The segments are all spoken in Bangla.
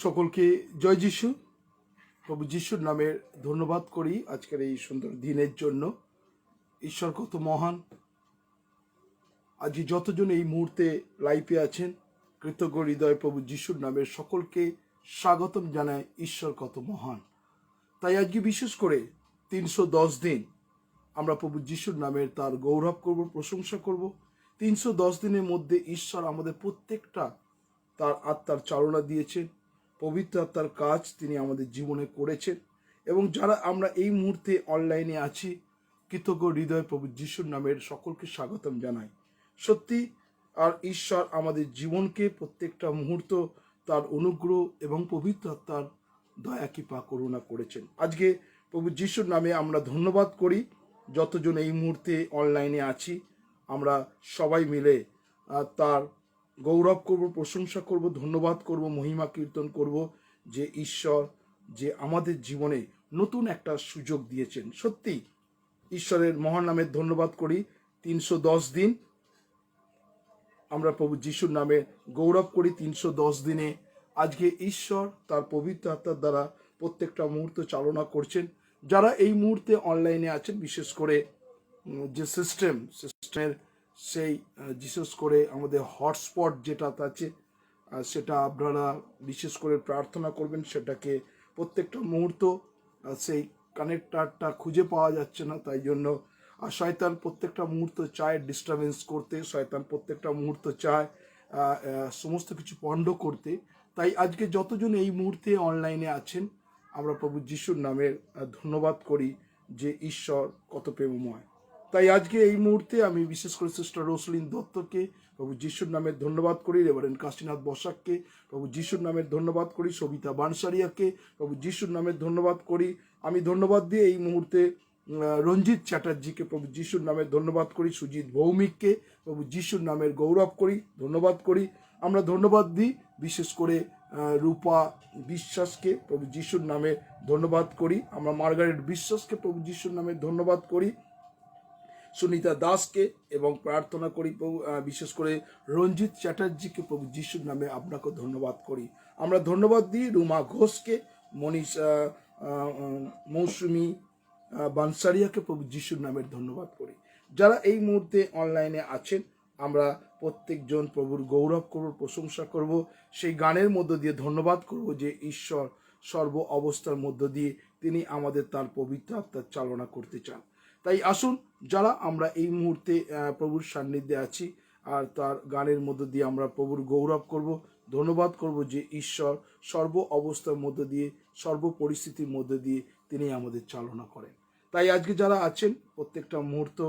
সকলকে জয় যিশু। প্রভু যিশুর নামে ধন্যবাদ করি আজকের এই সুন্দর দিনের জন্য। ঈশ্বর কত মহান। আজ যতজন এই মুহূর্তে লাইভে আছেন, কৃতজ্ঞ হৃদয় প্রভু যিশুর নামে সকলকে স্বাগতম জানায়। ঈশ্বর কত মহান। তাই আজকে বিশেষ করে 310 দিন আমরা প্রভু যিশুর নামের তার গৌরব করব, প্রশংসা করব। 310 দিনের মধ্যে ঈশ্বর আমাদের প্রত্যেকটা তার আত্মার চালনা দিয়েছেন, পবিত্র আত্মার কাজ তিনি আমাদের জীবনে করেছেন। এবং যারা আমরা এই মুহূর্তে অনলাইনে আছি, কৃতজ্ঞ হৃদয় প্রভু যিশুর নামের সকলকে স্বাগতম জানাই। সত্যি আর ঈশ্বর আমাদের জীবনকে প্রত্যেকটা মুহূর্ত তার অনুগ্রহ এবং পবিত্র আত্মার দয়া কৃপা করুণা করেছেন। আজকে প্রভু যিশুর নামে আমরা ধন্যবাদ করি। যতজন এই মুহূর্তে অনলাইনে আছি, আমরা সবাই মিলে তার গৌরব করব, প্রশংসা করব, ধন্যবাদ করব, মহিমা কীর্তন করব যে ঈশ্বর যে আমাদের জীবনে নতুন একটা সুযোগ দিয়েছেন। সত্যি ঈশ্বরের মহান নামের ধন্যবাদ করি। 310 দিন আমরা প্রভু যিশুর নামে গৌরব করি। 310 দিনে আজকে ঈশ্বর তার পবিত্র আত্মার দ্বারা প্রত্যেকটা মুহূর্ত চালনা করছেন। যারা এই মুহূর্তে অনলাইনে আছেন, বিশেষ করে যে সিস্টেমের সেই বিশেষ করে আমাদের হটস্পট যেটা আছে, সেটা আপনারা বিশেষ করে প্রার্থনা করবেন। সেটাকে প্রত্যেকটা মুহূর্ত সেই কানেক্টারটা খুঁজে পাওয়া যাচ্ছে না, তাই জন্য শয়তান প্রত্যেকটা মুহূর্ত চায় ডিস্টারবেন্স করতে, শয়তান প্রত্যেকটা মুহূর্ত চায় সমস্ত কিছু পণ্ড করতে। তাই আজকে যতজন এই মুহূর্তে অনলাইনে আছেন, আমরা প্রভু যিশুর নামের ধন্যবাদ করি যে ঈশ্বর কত প্রেমময়। তাই আজকে এই মুহূর্তে আমি বিশেষ করে সিস্টার রোসলিন দত্তকে প্রভু যিশুর নামের ধন্যবাদ করি, রেভারেন্ড কাশীনাথ বসাককে প্রভু যিশুর নামের ধন্যবাদ করি, সবিতা বানসারিয়াকে প্রভু যিশুর নামের ধন্যবাদ করি। আমি ধন্যবাদ দিয়ে এই মুহূর্তে রঞ্জিত চ্যাটার্জিকে প্রভু যিশুর নামের ধন্যবাদ করি, সুজিত ভৌমিককে প্রভু যিশুর নামের গৌরব করি, ধন্যবাদ করি। আমরা ধন্যবাদ দিই বিশেষ করে রূপা বিশ্বাসকে প্রভু যিশুর নামে ধন্যবাদ করি। আমরা মার্গারেট বিশ্বাসকে প্রভু যিশুর নামে ধন্যবাদ করি, সুনিতা দাসকে, এবং প্রার্থনা করি বিশেষ করে রঞ্জিত চ্যাটার্জিকে প্রভু যিশুর নামে আপনাকে ধন্যবাদ করি। আমরা ধন্যবাদ দিই রুমা ঘোষকে, মৌসুমি বানসারিয়াকে প্রভু যিশুর নামের ধন্যবাদ করি। যারা এই মুহূর্তে অনলাইনে আছেন, আমরা প্রত্যেকজন প্রভুর গৌরব করব, প্রশংসা করব, সেই গানের মধ্য দিয়ে ধন্যবাদ করব যে ঈশ্বর সর্ব অবস্থার মধ্য দিয়ে তিনি আমাদের তার পবিত্র আত্মার চালনা করতে চান। তাই আসুন, যারা আমরা এই মুহূর্তে প্রভুর সান্নিধ্যে আছি আর তার গানের মধ্য দিয়ে আমরা প্রভুর গৌরব করব, ধন্যবাদ করব যে ঈশ্বর সর্ব অবস্থার মধ্য দিয়ে, সর্ব পরিস্থিতির মধ্য দিয়ে তিনি আমাদের চালনা করেন। তাই আজকে যারা আছেন, প্রত্যেকটা মুহূর্ত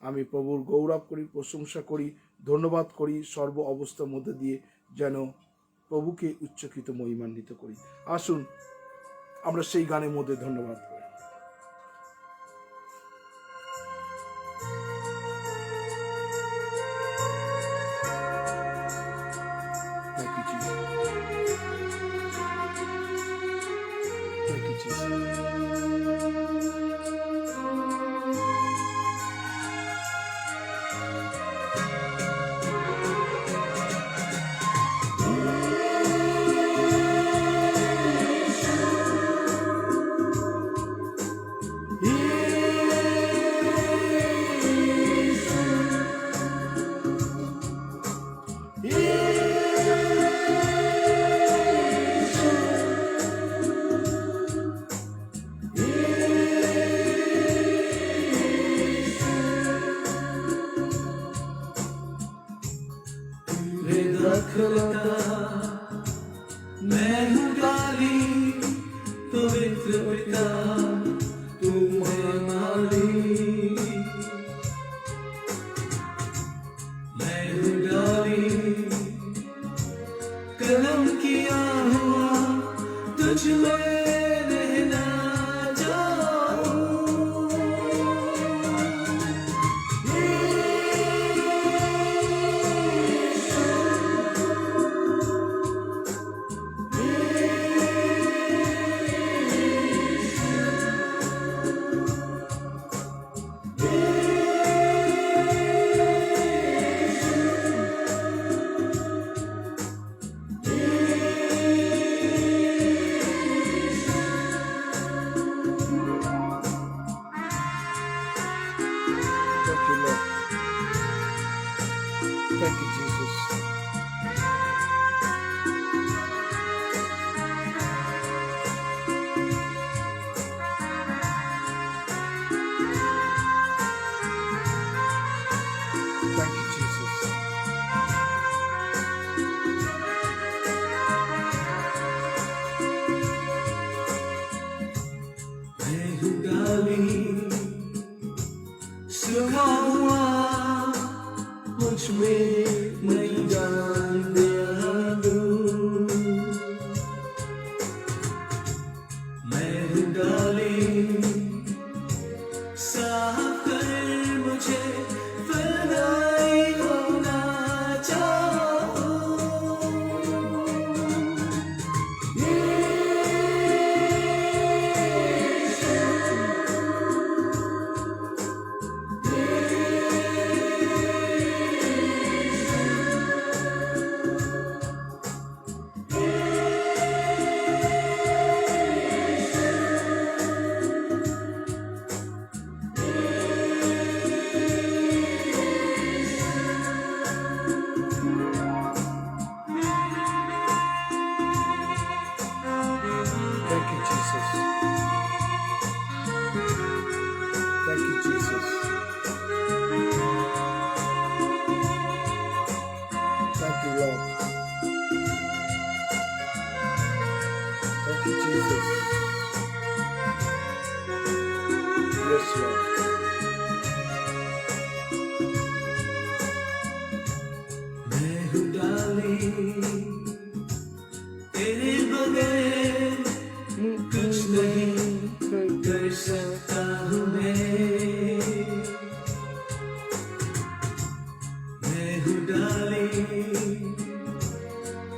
আমি প্রভুর গৌরব করি, প্রশংসা করি, ধন্যবাদ করি, সর্ব অবস্থার মধ্যে দিয়ে যেন প্রভুকে উচ্চকিত মহিমান্বিত করি। আসুন আমরা সেই গানের মধ্যে ধন্যবাদ করি। मैं हूँ काली पवित्र पिता तुम्हें माली, मैं हूँ डाली कलम किया हुआ तुझ में रहना Jesus. Yes, Lord. मैं हूँ डाली तेरे बगैर कुछ नहीं कर सकता हूँ मैं हूँ डाली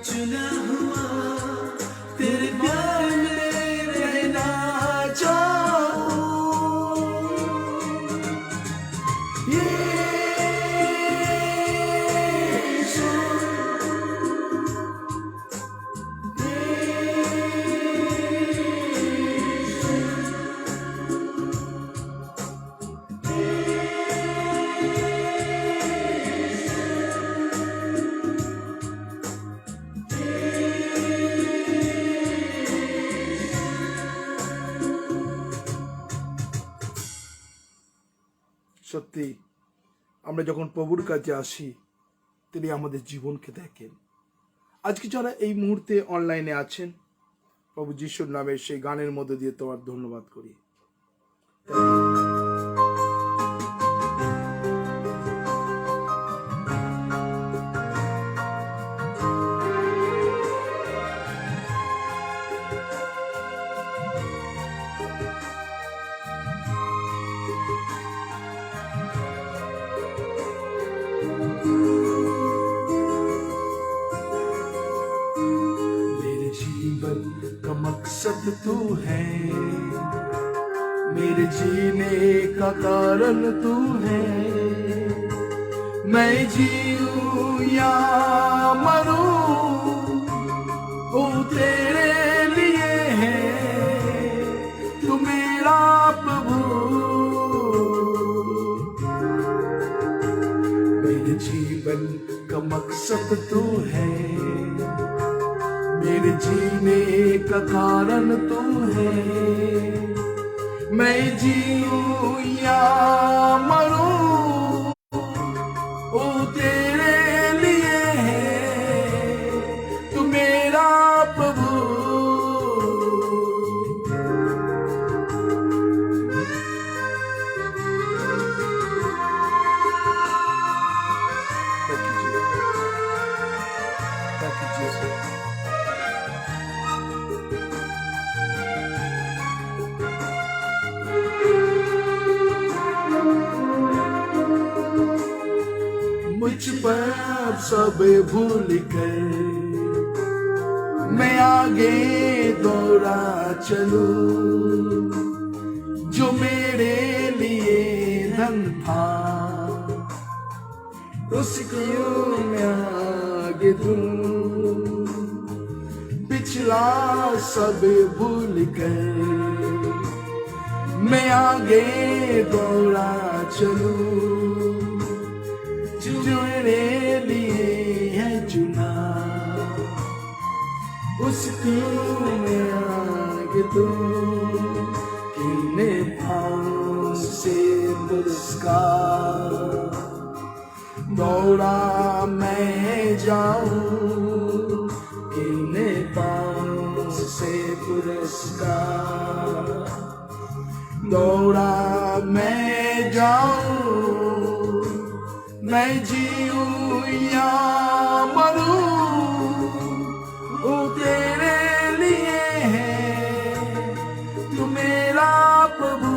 चुना हुआ तेरे प्यार में रहना चाहूं यीशु সত্যি আমরা যখন প্রভুর কাছে আসি তিনি আমাদের জীবনকে দেখেন। আজকে যারা এই মুহূর্তে অনলাইনে আছেন, প্রভু যিশুর নামে সেই গানের মধ্যে দিয়ে তোমার ধন্যবাদ করি। मेरे जीवन का मकसद तू है मेरे जीने का कारण तू है मैं जीऊं या मरूं वो तेरे लिए है तू मेरा प्रभु मेरे जीवन का मकसद तू है मेरे जीने का कारण तू है मैं जीऊं या मरूं वो तेरे लिए है तू मेरा प्रभु Thank you, Jesus. मुझ पर सब भूल कर मैं आगे दौड़ा चलूं जो मेरे लिए धन था उसको मैं आगे दूं पिछला सब भूल कर मैं आगे दौड़ा चलूं जो मेरे लिए है चुना उसको मैं आगे दूं किने पाँव से पुरस्कार दौड़ा मैं जाऊं किने पाँव से पुरस्कार दौड़ा मैं जाऊं मैं जीऊं या मरूं वो तेरे लिए है तू मेरा प्रभु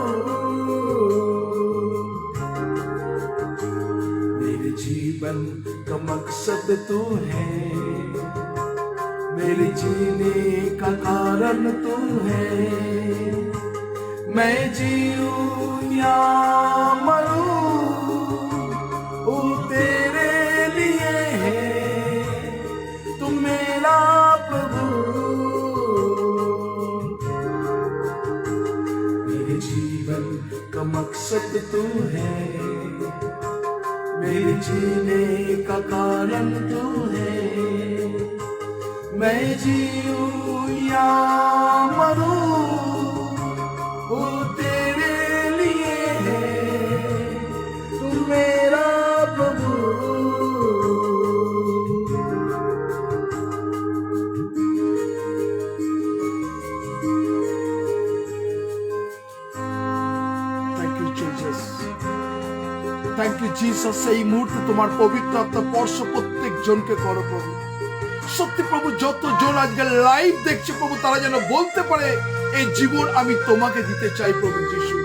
मेरे जीवन का मकसद तू है मेरे जीने का कारण तू है मैं जीऊं या मरूं वो तेरे लिए है तू मेरा प्रभु मेरे जीवन का मकसद तू है मेरे जीने का कारण तू है मैं जीऊं या मरूं वो तेरे लिए है तू मेरा प्रभु জিসাস এই মুহূর্তে তোমার পবিত্র আত্মা স্পর্শ প্রত্যেক জনকে করো প্রভু। সত্যি প্রভু, যতজন আজকে লাইভ দেখছে প্রভু, তারা যেন বলতে পারে এই জীবন আমি তোমাকে দিতে চাই প্রভু যিশু।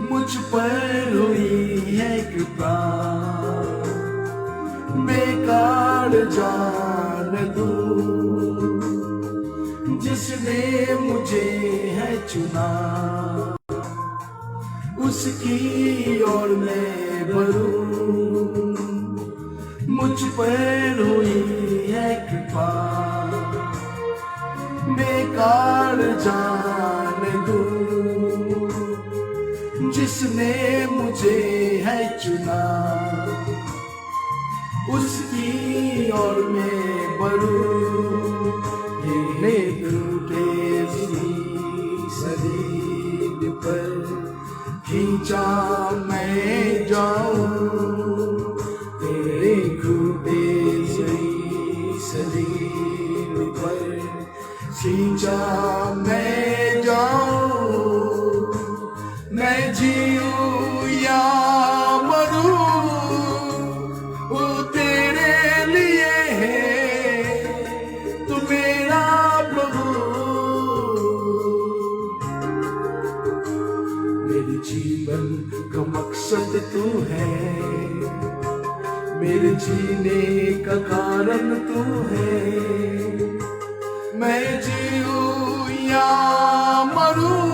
मुझ पर हुई है कृपा, बेकार जान दूं, जिसने मुझे है चुना, उसकी ओर मैं बढ़ूं। मुझ पर हुई है कृपा, बेकार जान दूं, जिसने मुझे है चुना, उसकी ओर मैं बढ़ूं। तेरे टूटे शरीर पर खींचा मैं जाऊं, तेरे टूटे शरीर पर खींचा मैं जाऊं। मैं जीऊं या मरूं, वो तेरे लिए है, तू मेरा प्रभु। मेरे जीवन का मकसद तू है, मेरे जीने का कारण तू है। मैं जीऊं या मरूं,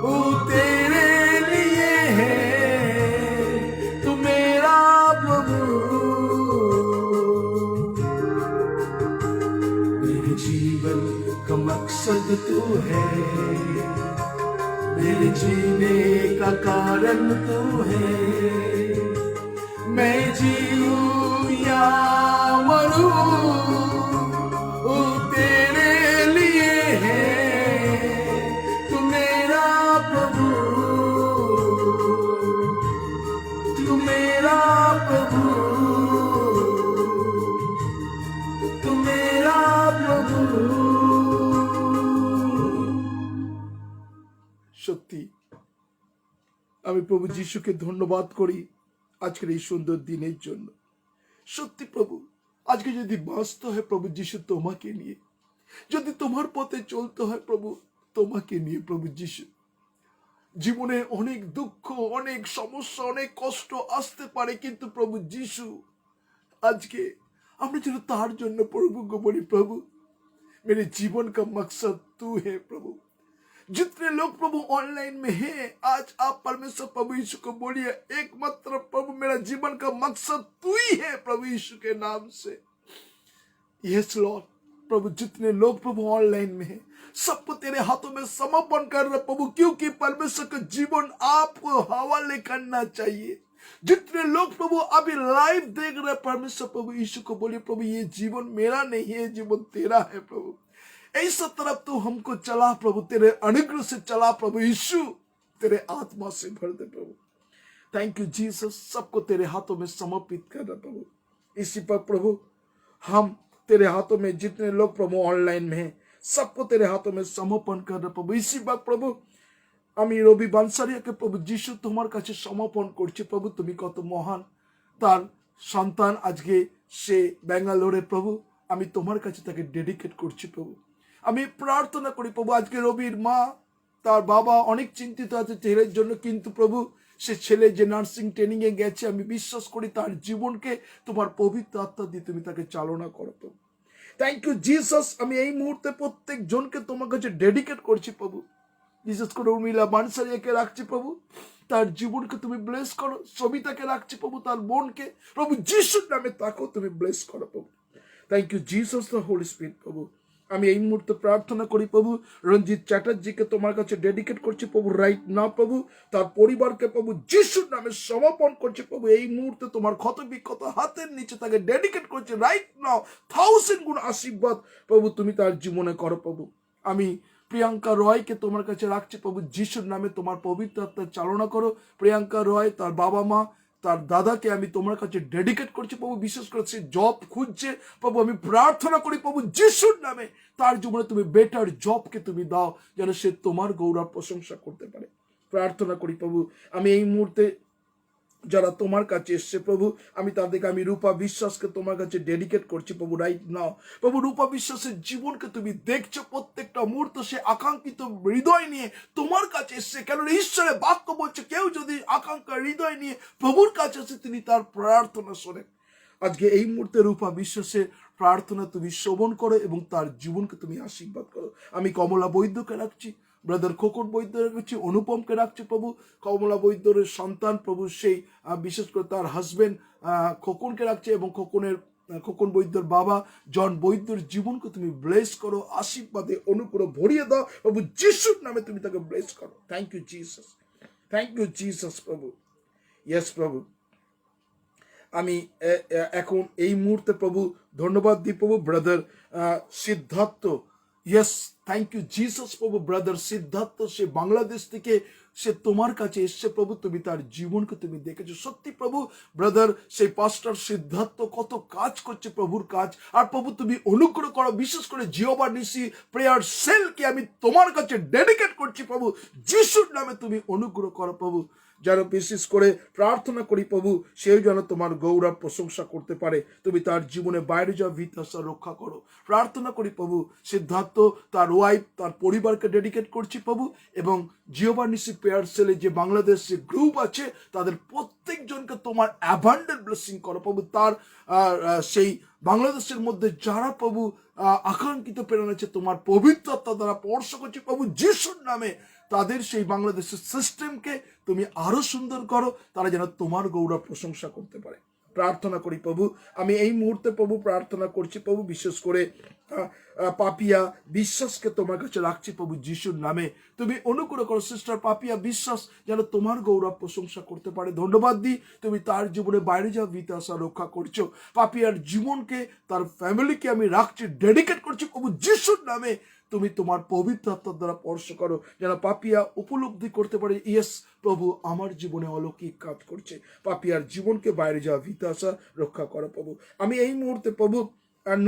वो तेरे लिए है, तू मेरा प्रभु। मेरे जीवन का मकसद तू है, मेरे जीने का कारण तू है। मैं जीऊं या मरूं, वो तेरे लिए है, तू मेरा प्रभु, तू मेरा प्रभु, तू मेरा प्रभु। সত্যি আমি প্রভু যিশুকে ধন্যবাদ করি আজকের এই সুন্দর দিনের জন্য। সত্যি প্রভু, আজকে যদি বাঁচতে হয় প্রভু যিশু তোমাকে নিয়ে, যদি তোমার পথে চলতে হয় প্রভু তোমাকে নিয়ে প্রভু যিশু। জীবনে অনেক দুঃখ, অনেক সমস্যা, অনেক কষ্ট আসতে পারে, কিন্তু প্রভু যিশু আজকে আমরা যেন তার জন্য প্রভুকে বলি, প্রভু मेरे जीवन का मकसद तू है प्रभु। जितने लोग प्रभु ऑनलाइन में हैं, आज आप परमेश्वर प्रभु यीशु को बोलिए, एकमात्र प्रभु मेरा जीवन का मकसद तू ही है प्रभु यीशु के नाम से। यस लॉर्ड प्रभु, जितने लोग प्रभु ऑनलाइन में हैं सबको तेरे हाथों में समर्पण कर रहे प्रभु, क्योंकि परमेश्वर का जीवन आपको हवाले करना चाहिए। जितने लोग प्रभु अभी लाइव देख रहे परमेश्वर प्रभु यीशु को बोलिए, प्रभु ये जीवन मेरा नहीं है, जीवन तेरा है प्रभु। ऐसा तरफ तू हमको चला प्रभु, तेरे अनुग्रह से चला प्रभु यीशु, तेरे आत्मा से भर दे प्रभु। थैंक यू जीसस, सबको तेरे हाथों में समर्पित कर रहे प्रभु। इसी पर प्रभु हम तेरे हाथों में, जितने लोग प्रभु ऑनलाइन में हैं सबको तेरे हाथों में समर्पण कर रहे प्रभु। इसी बात प्रभु আমি রবি বানসারিয়াকে প্রভু যিশু তোমার কাছে সমর্পণ করছি প্রভু। তুমি কত মহান, তার সন্তান আজকে সে ব্যাঙ্গালোরে প্রভু, আমি তোমার কাছে তাকে ডেডিকেট করছি প্রভু। আমি প্রার্থনা করি প্রভু, আজকে রবির মা, তার বাবা অনেক চিন্তিত আছে ছেলের জন্য, কিন্তু প্রভু সে ছেলে যে নার্সিং ট্রেনিং এ গেছে, আমি বিশ্বাস করি তার জীবনকে তোমার পবিত্র আত্মা দিয়ে তুমি তাকে চালনা করো প্রভু। থ্যাংক ইউ জিসাস, আমি এই মুহূর্তে প্রত্যেক জনকে তোমার কাছে ডেডিকেট করছি প্রভু। বিশেষ করে উর্মিলা বানসারিয়াকে রাখছি প্রভু, তার জীবনকে তুমি ব্লেস করো। সবিতাকে রাখছি প্রভু, তার বোনকে প্রভু যিশুর নামে তাকেও তুমি ব্লেস করো প্রভু। Thank you Jesus the holy spirit প্রভু। আমি এই মুহূর্তে প্রার্থনা করি প্রভু, রঞ্জিত চ্যাটার্জিকে তোমার কাছে ডেডিকেট করছি প্রভু রাইট নাও প্রভু। তার পরিবারকে প্রভু যিশুর নামে সমর্পণ করছি প্রভু। এই মুহূর্তে তোমার ক্ষত বিক্ষত হাতের নিচে তাকে ডেডিকেট করছি রাইট নাও। 1000 গুণ আশীর্বাদ প্রভু তুমি তার জীবনে করো প্রভু। আমি প্রিয়াঙ্কা রয়কে তোমার কাছে রাখছি প্রভু যিশুর নামে, তোমার পবিত্র আত্মার চালনা করো। প্রিয়াঙ্কা রয়, তার বাবা মা, তার দাদাকে আমি তোমার কাছে ডেডিকেট করছি প্রভু। বিশেষ করে সে জব খুঁজছে প্রভু, আমি প্রার্থনা করি প্রভু যিশুর নামে তার জীবনে তুমি বেটার জবকে তুমি দাও, যেন সে তোমার গৌরব প্রশংসা করতে পারে। প্রার্থনা করি প্রভু, আমি এই মুহূর্তে যারা তোমার কাছে এসছে প্রভু, আমি তাদেরকে, আমি রূপা বিশ্বাসকে তোমার কাছে ডেডিকেট করছি প্রভু রাইট নাও। প্রভু রূপা বিশ্বাসের জীবনকে তুমি দেখছো, প্রত্যেকটা মুহূর্ত সে আকাঙ্ক্ষিত হৃদয় নিয়ে তোমার কাছে এসছে। কেন ঈশ্বরের বাক্য বলছে কেউ যদি আকাঙ্ক্ষা হৃদয় নিয়ে প্রভুর কাছে আসে তিনি তার প্রার্থনা শোনেন। আজকে এই মুহূর্তে রূপা বিশ্বাসের প্রার্থনা তুমি শ্রবণ করো এবং তার জীবনকে তুমি আশীর্বাদ করো। আমি কমলা বৈদ্যকে রাখছি, ব্রাদার খোকন বৈদ্য রাখছি, অনুপমকে রাখছি প্রভু। কমলা বৈদ্যর সন্তান প্রভু, সেই বিশেষ করে তার হাজবেন্ড খোকনকে রাখছে, এবং খোকন বৈদ্যর বাবা জন বৈদ্যর জীবনকে তুমি ব্লেস করো, আশীর্বাদে অনুগ্রহ ভরিয়ে দাও প্রভু যিশুর নামে তুমি তাকে ব্লেস করো। Thank you Jesus, thank you Jesus প্রভু। ইয়েস প্রভু, আমি এখন এই মুহূর্তে প্রভু ধন্যবাদ দিই প্রভু brother Siddharth. Yes, thank you Jesus প্রভু। ব্রাদার সিদ্ধার্থ সে বাংলাদেশ থেকে সে তোমার কাছে এসছে প্রভু, তুমি তার জীবনকে তুমি দেখেছো। সত্যি প্রভু ব্রাদার সেই পাস্টার সিদ্ধার্থ কত কাজ করছে প্রভুর কাজ, আর প্রভু তুমি অনুগ্রহ করো। বিশেষ করে জিওবা নিসি প্রেয়ার সেলকে আমি তোমার কাছে ডেডিকেট করছি প্রভু যিশুর নামে তুমি অনুগ্রহ করো প্রভু। যেন বিশেষ করে প্রার্থনা করি প্রভু সেও যেন তোমার গৌরব প্রশংসা করতে পারে। তুমি তার জীবনে বাইরে যাওয়া ভিতাসা রক্ষা করো। প্রার্থনা করি প্রভু সিদ্ধার্থ তার ওয়াইফ তার পরিবারকে ডেডিকেট করছি প্রভু, এবং জিওবা নিসি প্রেয়ার সেলে যে বাংলাদেশ যে গ্রুপ আছে তাদের প্রত্যেকজনকে তোমার অ্যাবান্ডেন্ট ব্লেসিং করো প্রভু। তার সেই বাংলাদেশের মধ্যে যারা প্রভু আকাঙ্ক্ষিত প্রেরণা আছে তোমার পবিত্রতা দ্বারা স্পর্শ করছি প্রভু যিশুর নামে। তাদের সেই বাংলাদেশের সিস্টেমকে তুমি আরো সুন্দর করো, তারা যেন তোমার গৌরব প্রশংসা করতে পারে। প্রার্থনা করি প্রভু, আমি এই মুহূর্তে প্রভু প্রার্থনা করছি প্রভু বিশেষ করে পাপিয়া বিশ্বাসকে তোমার কাছে রাখছি প্রভু যিশুর নামে। তুমি অনুগ্রহ করো সিস্টার পাপিয়া বিশ্বাস যেন তোমার গৌরব প্রশংসা করতে পারে। ধন্যবাদ দিই তুমি তার জীবনে বাইরে যাওয়া বিতাসা রক্ষা করছো। পাপিয়ার জীবনকে তার ফ্যামিলিকে আমি রাখছি, ডেডিকেট করছি প্রভু যিশুর নামে। তুমি তোমার পবিত্র আত্মার দ্বারা স্পর্শ করো যেন পাপিয়া উপলব্ধি করতে পারে, ইয়েস প্রভু আমার জীবনে অলৌকিক কাজ করছে। পাপিয়ার জীবনকে বাইরে যাওয়া ভিতাসা রক্ষা করো প্রভু। আমি এই মুহূর্তে প্রভু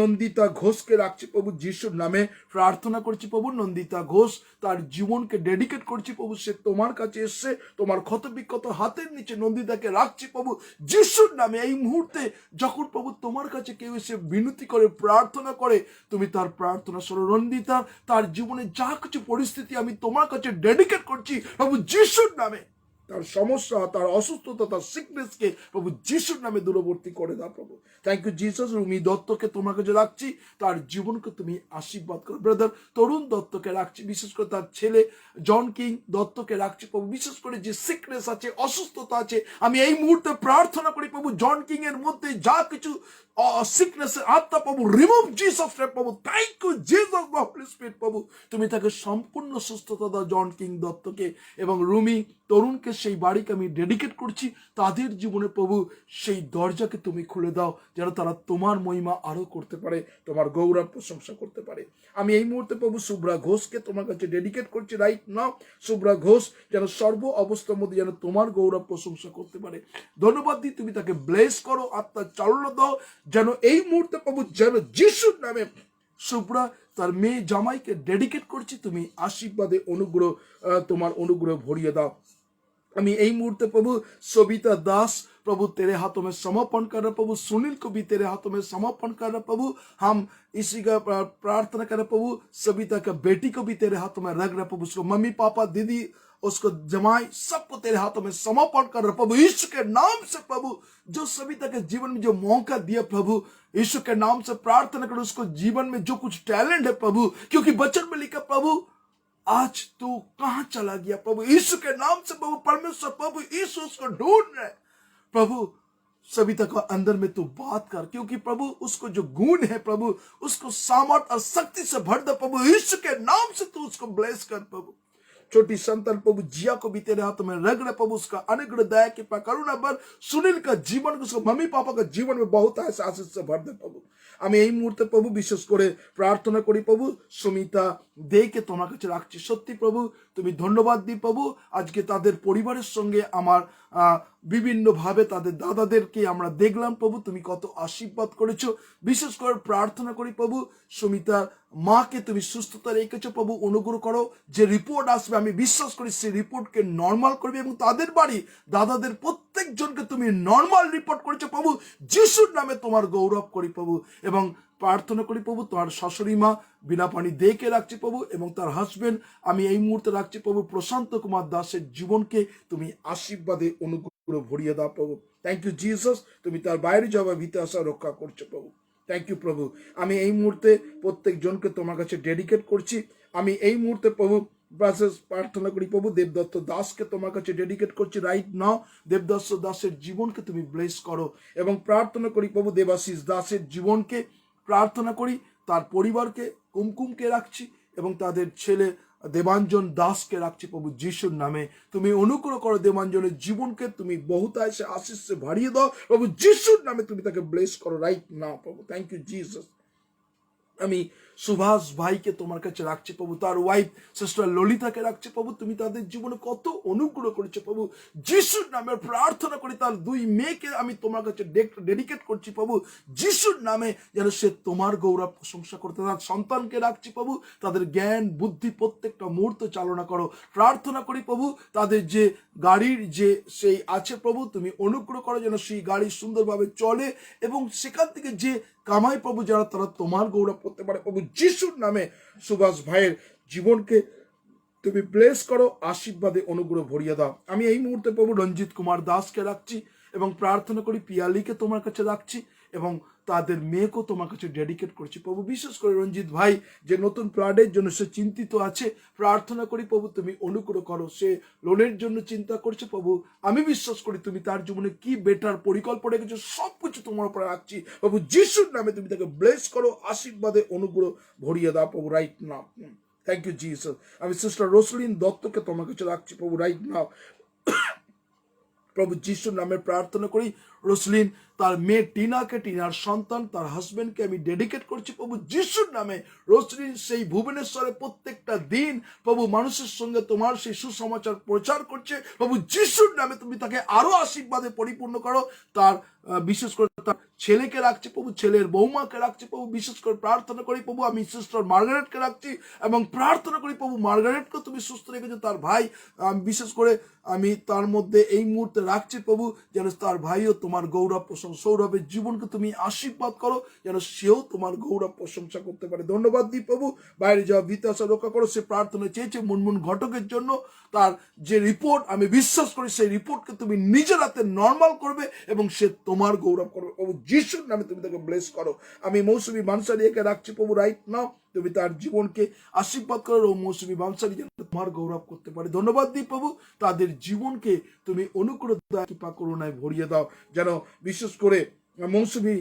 নন্দিতা ঘোষকে রাখছি প্রভু যিশুর নামে। প্রার্থনা করছি প্রভু নন্দিতা ঘোষ তার জীবনকে ডেডিকেট করছি প্রভু। সে তোমার কাছে এসছে, তোমার ক্ষত বিক্ষত হাতের নিচে নন্দিতাকে রাখছি প্রভু যিশুর নামে। এই মুহূর্তে যখন প্রভু তোমার কাছে কেউ এসে বিনতি করে প্রার্থনা করে তুমি তার প্রার্থনা শোনো। নন্দিতা তার জীবনে যা কিছু পরিস্থিতি আমি তোমার কাছে ডেডিকেট করছি প্রভু যিশুর নামে। তার সমস্যা, তার অসুস্থতা, তার সিকনেসকে প্রভু যিশুর নামে দূরবর্তী করে দাও প্রভু। Thank you Jesus. রুমি দত্তকে তোমার কাছে রাখছি, তার জীবনকে তুমি আশীর্বাদ করো। ব্রাদার তরুণ দত্তকে রাখছি, বিশেষ করে তার ছেলে জন কিং দত্তকে রাখছি প্রভু। বিশেষ করে যে সিকনেস আছে, অসুস্থতা আছে, আমি এই মুহূর্তে প্রার্থনা করি প্রভু জন কিং এর মধ্যে যা কিছু সিকনেস আত্মা প্রভু রিমুভ জিসাস প্রভু। Thank you Jesus holy spirit প্রভু। তুমি তাকে সম্পূর্ণ সুস্থতা দাও জন কিং দত্তকে, এবং রুমি তরুণকে সেই বাড়িকে আমি ডেডিকেট করছি। তাদের জীবনে প্রভু সেই দরজাকে তুমি খুলে দাও যেন তারা তোমার মহিমা আরো করতে পারে, তোমার গৌরব প্রশংসা করতে পারে। আমি এই মুহূর্তে প্রভু শুভ্রা ঘোষকে তোমার কাছে ডেডিকেট করছি রাইট নাও। শুভ্রা ঘোষ যেন সর্ব অবস্থার মধ্যে যেন তোমার গৌরব প্রশংসা করতে পারে। ধন্যবাদ দিই তুমি তাকে ব্লেস করো, আত্মার চালনা দাও যেন এই মুহূর্তে প্রভু যেন যিশুর নামে শুভ্রা তার মেয়ে জামাইকে ডেডিকেট করছি, তুমি আশীর্বাদে অনুগ্রহ তোমার অনুগ্রহ ভরিয়ে দাও। আমি এই মুहूर्ते प्रभु सविता दास प्रभु तेरे हाथों में समर्पण कर रहे प्रभु। सुनील को भी तेरे हाथों में समर्पण कर रहे प्रभु। हम इसी का प्रार्थना कर रहे प्रभु। सविता का बेटी को भी तेरे हाथों में रख रहे प्रभु। उसको मम्मी पापा दीदी उसको जमाई सबको तेरे हाथों में समर्पण कर रहे प्रभु यीशु के नाम से प्रभु। जो सविता के जीवन में जो मौका दिया प्रभु यीशु के नाम से प्रार्थना करो उसको जीवन में जो कुछ टैलेंट है प्रभु, क्योंकि वचन में लिखा प्रभु आज तू कहां चला गया प्रभु। यीशु के नाम से प्रभु परमेश्वर प्रभु यीशु उसको ढूंढ रहे प्रभु। सविता को अंदर में तू बात कर, क्योंकि प्रभु उसको जो गुण है प्रभु उसको सामर्थ और शक्ति से भर दे प्रभु। यीशु के नाम से तू उसको ब्लेस कर प्रभु। छोटी संतान प्रभु जिया को भी तेरे हाथों में रख रहे प्रभु। उसका अनुग्रह दया कृपा करुणा बर सुनील का जीवन उसको मम्मी पापा का जीवन में बहुत ऐसे आशीष से भर दे प्रभु। আমি এই মুহূর্তে প্রভু বিশেষ করে প্রার্থনা করি প্রভু সুমিতা দেকে তোমার কাছে রাখছি। সত্যি প্রভু তুমি ধন্যবাদ দিই প্রভু। আজকে তাদের পরিবারের সঙ্গে আমার বিভিন্নভাবে তাদের দাদাদেরকে আমরা দেখলাম প্রভু, তুমি কত আশীর্বাদ করেছো। বিশেষ করে প্রার্থনা করি প্রভু, সুমিতার মাকে তুমি সুস্থতা রেখেছো প্রভু, অনুগ্রহ করো। যে রিপোর্ট আসবে আমি বিশ্বাস করি সেই রিপোর্টকে নর্মাল করবে, এবং তাদের বাড়ি দাদাদের প্রত্যেকজনকে তুমি নর্মাল রিপোর্ট করেছো প্রভু। যিশুর নামে তোমার গৌরব করি প্রভু। এবং প্রার্থনা করি প্রভু, তোমার শাশুড়ি মা বিনা পানি দেখে রাখছি প্রভু, এবং তার হাজবেন্ড আমি এই মুহূর্তে রাখছি প্রভু প্রশান্ত কুমার দাসের জীবনকে তুমি আশীর্বাদে অনুগ্রহ ভরিয়ে দাও প্রভু। থ্যাংক ইউ জিসাস, তুমি তার বাইরে যাওয়া ভিতরে আসা রক্ষা করছো প্রভু। থ্যাংক ইউ প্রভু। আমি এই মুহূর্তে প্রত্যেকজনকে তোমার কাছে ডেডিকেট করছি। আমি এই মুহূর্তে প্রভু প্রার্থনা করি প্রভু, দেবদত্ত দাসকে তোমার কাছে ডেডিকেট করছি রাইট নাও। দেবদত্ত দাসের জীবনকে তুমি ব্লেস করো, এবং প্রার্থনা করি প্রভু দেবাশিস দাসের জীবনকে, প্রার্থনা করি তার পরিবারকে, কুমকুমকে রাখছি, এবং তাদের ছেলে দেবাঞ্জন দাসকে রাখছি প্রভু যিশুর নামে। তুমি অনুগ্রহ করো দেবাঞ্জনের জীবনকে, তুমি বহুতায় সে আশিসে বাড়িয়ে দাও প্রভু যিশুর নামে। তুমি তাকে ব্লেস করো রাইট নাও প্রভু। Thank you Jesus. আমি সুভাষ ভাইকে তোমার কাছে রাখছি প্রভু, তার ওয়াইফ সিস্টার ললিতাকে রাখছি প্রভু, তুমি তাদের জীবনে কত অনুগ্রহ করেছো প্রভু যিশুর নামে। প্রার্থনা করি তার দুই মেয়েকে আমি তোমার কাছে ডেডিকেট করছি প্রভু যিশুর নামে, যেন সে তোমার গৌরব প্রশংসা করতে। তার সন্তানকে রাখছি প্রভু, তাদের জ্ঞান বুদ্ধি প্রত্যেকটা মুহূর্ত চালনা করো। প্রার্থনা করি প্রভু তাদের যে গাড়ির যে সেই আছে প্রভু, তুমি অনুগ্রহ করো যেন সেই গাড়ি সুন্দরভাবে চলে, এবং সেখান থেকে যে কামাই প্রভু যারা তারা তোমার গৌরব করতে পারে প্রভু যিশুর নামে। সুভাষ ভাইয়ের জীবনকে তুমি ব্লেস করো, আশীর্বাদে অনুগ্রহ ভরিয়ে দাও। আমি এই মুহূর্তে প্রভু রঞ্জিত কুমার দাসকে রাখছি, এবং প্রার্থনা করি পিয়ালিকে তোমার কাছে রাখছি, এবং তাদের মেয়েকেও তোমার কাছে ডেডিকেট করছি প্রভু। বিশেষ করে রঞ্জিত ভাই যে নতুন ফ্লাডের জন্য সে চিন্তিত আছে, প্রার্থনা করি প্রভু তুমি অনুগ্রহ করো। সে লোনের জন্য চিন্তা করছে প্রভু, আমি বিশ্বাস করি তুমি তার জীবনে কি বেটার পরিকল্পনা রেখেছো সবকিছু তোমার উপরে রাখছি প্রভু যিশুর নামে। তুমি তাকে ব্লেস করো, আশীর্বাদে অনুগ্রহ ভরিয়ে দাও প্রভু right now. Thank you Jesus. আমি সিস্টার রোসলিন দত্তকে তোমার কাছে রাখছি প্রভু রাইট নাও প্রভু যিশুর নামে। প্রার্থনা করি রোসলিন তার মেয়ে টিনাকে, টিনার সন্তান তার হাজবেন্ডকে আমি ডেডিকেট করছি প্রভু যিশুর নামে। রোসলিন সেই ভুবনেশ্বরে প্রত্যেকটা দিন প্রভু মানুষের সঙ্গে তোমার সেই সুসমাচার প্রচার করছে প্রভু যিশুর নামে। তুমি তাকে আরো আশীর্বাদে পরিপূর্ণ করো। তার বিশেষ করে তার ছেলেকে রাখছি প্রভু, ছেলের বৌমাকে রাখছি প্রভু। বিশেষ করে প্রার্থনা করি প্রভু আমি সিস্টার মার্গারেটকে রাখছি, এবং প্রার্থনা করি প্রভু মার্গারেটকে তুমি সুস্থ রেখেছো। তার ভাই বিশেষ করে আমি তার মধ্যে এই মুহূর্তে রাখছি প্রভু, যেন তার ভাইও তোমার গৌরব সৌরভের জীবনকে তুমি আশীর্বাদ করো, যেন সেও তোমার গৌরব প্রশংসা করতে পারে। ধন্যবাদ দিই প্রভু। বাইরে যাওয়া বিতাসা রক্ষা করো। সে প্রার্থনা চেয়েছে মুনমুন ঘটকের জন্য, তার যে রিপোর্ট আমি বিশ্বাস করি সেই রিপোর্টকে তুমি নিজের হাতে নর্মাল করবে, এবং সে তোমার গৌরব করবে প্রভু যিশুর নামে। তুমি তাকে ব্লেস করো। আমি মৌসুমী বানসারিয়াকে রাখছি প্রভু রাইট নাও। তুমি তার জীবনকে আশীর্বাদ করো, মৌসুমী বানসারি যেন তোমার গৌরব করতে পারে। ধন্যবাদ দিই প্রভু, তাদের জীবনকে তুমি অনুগ্রহ কৃপা করুণায় ভরিয়ে দাও, যেন বিশেষ করে মৌসুমী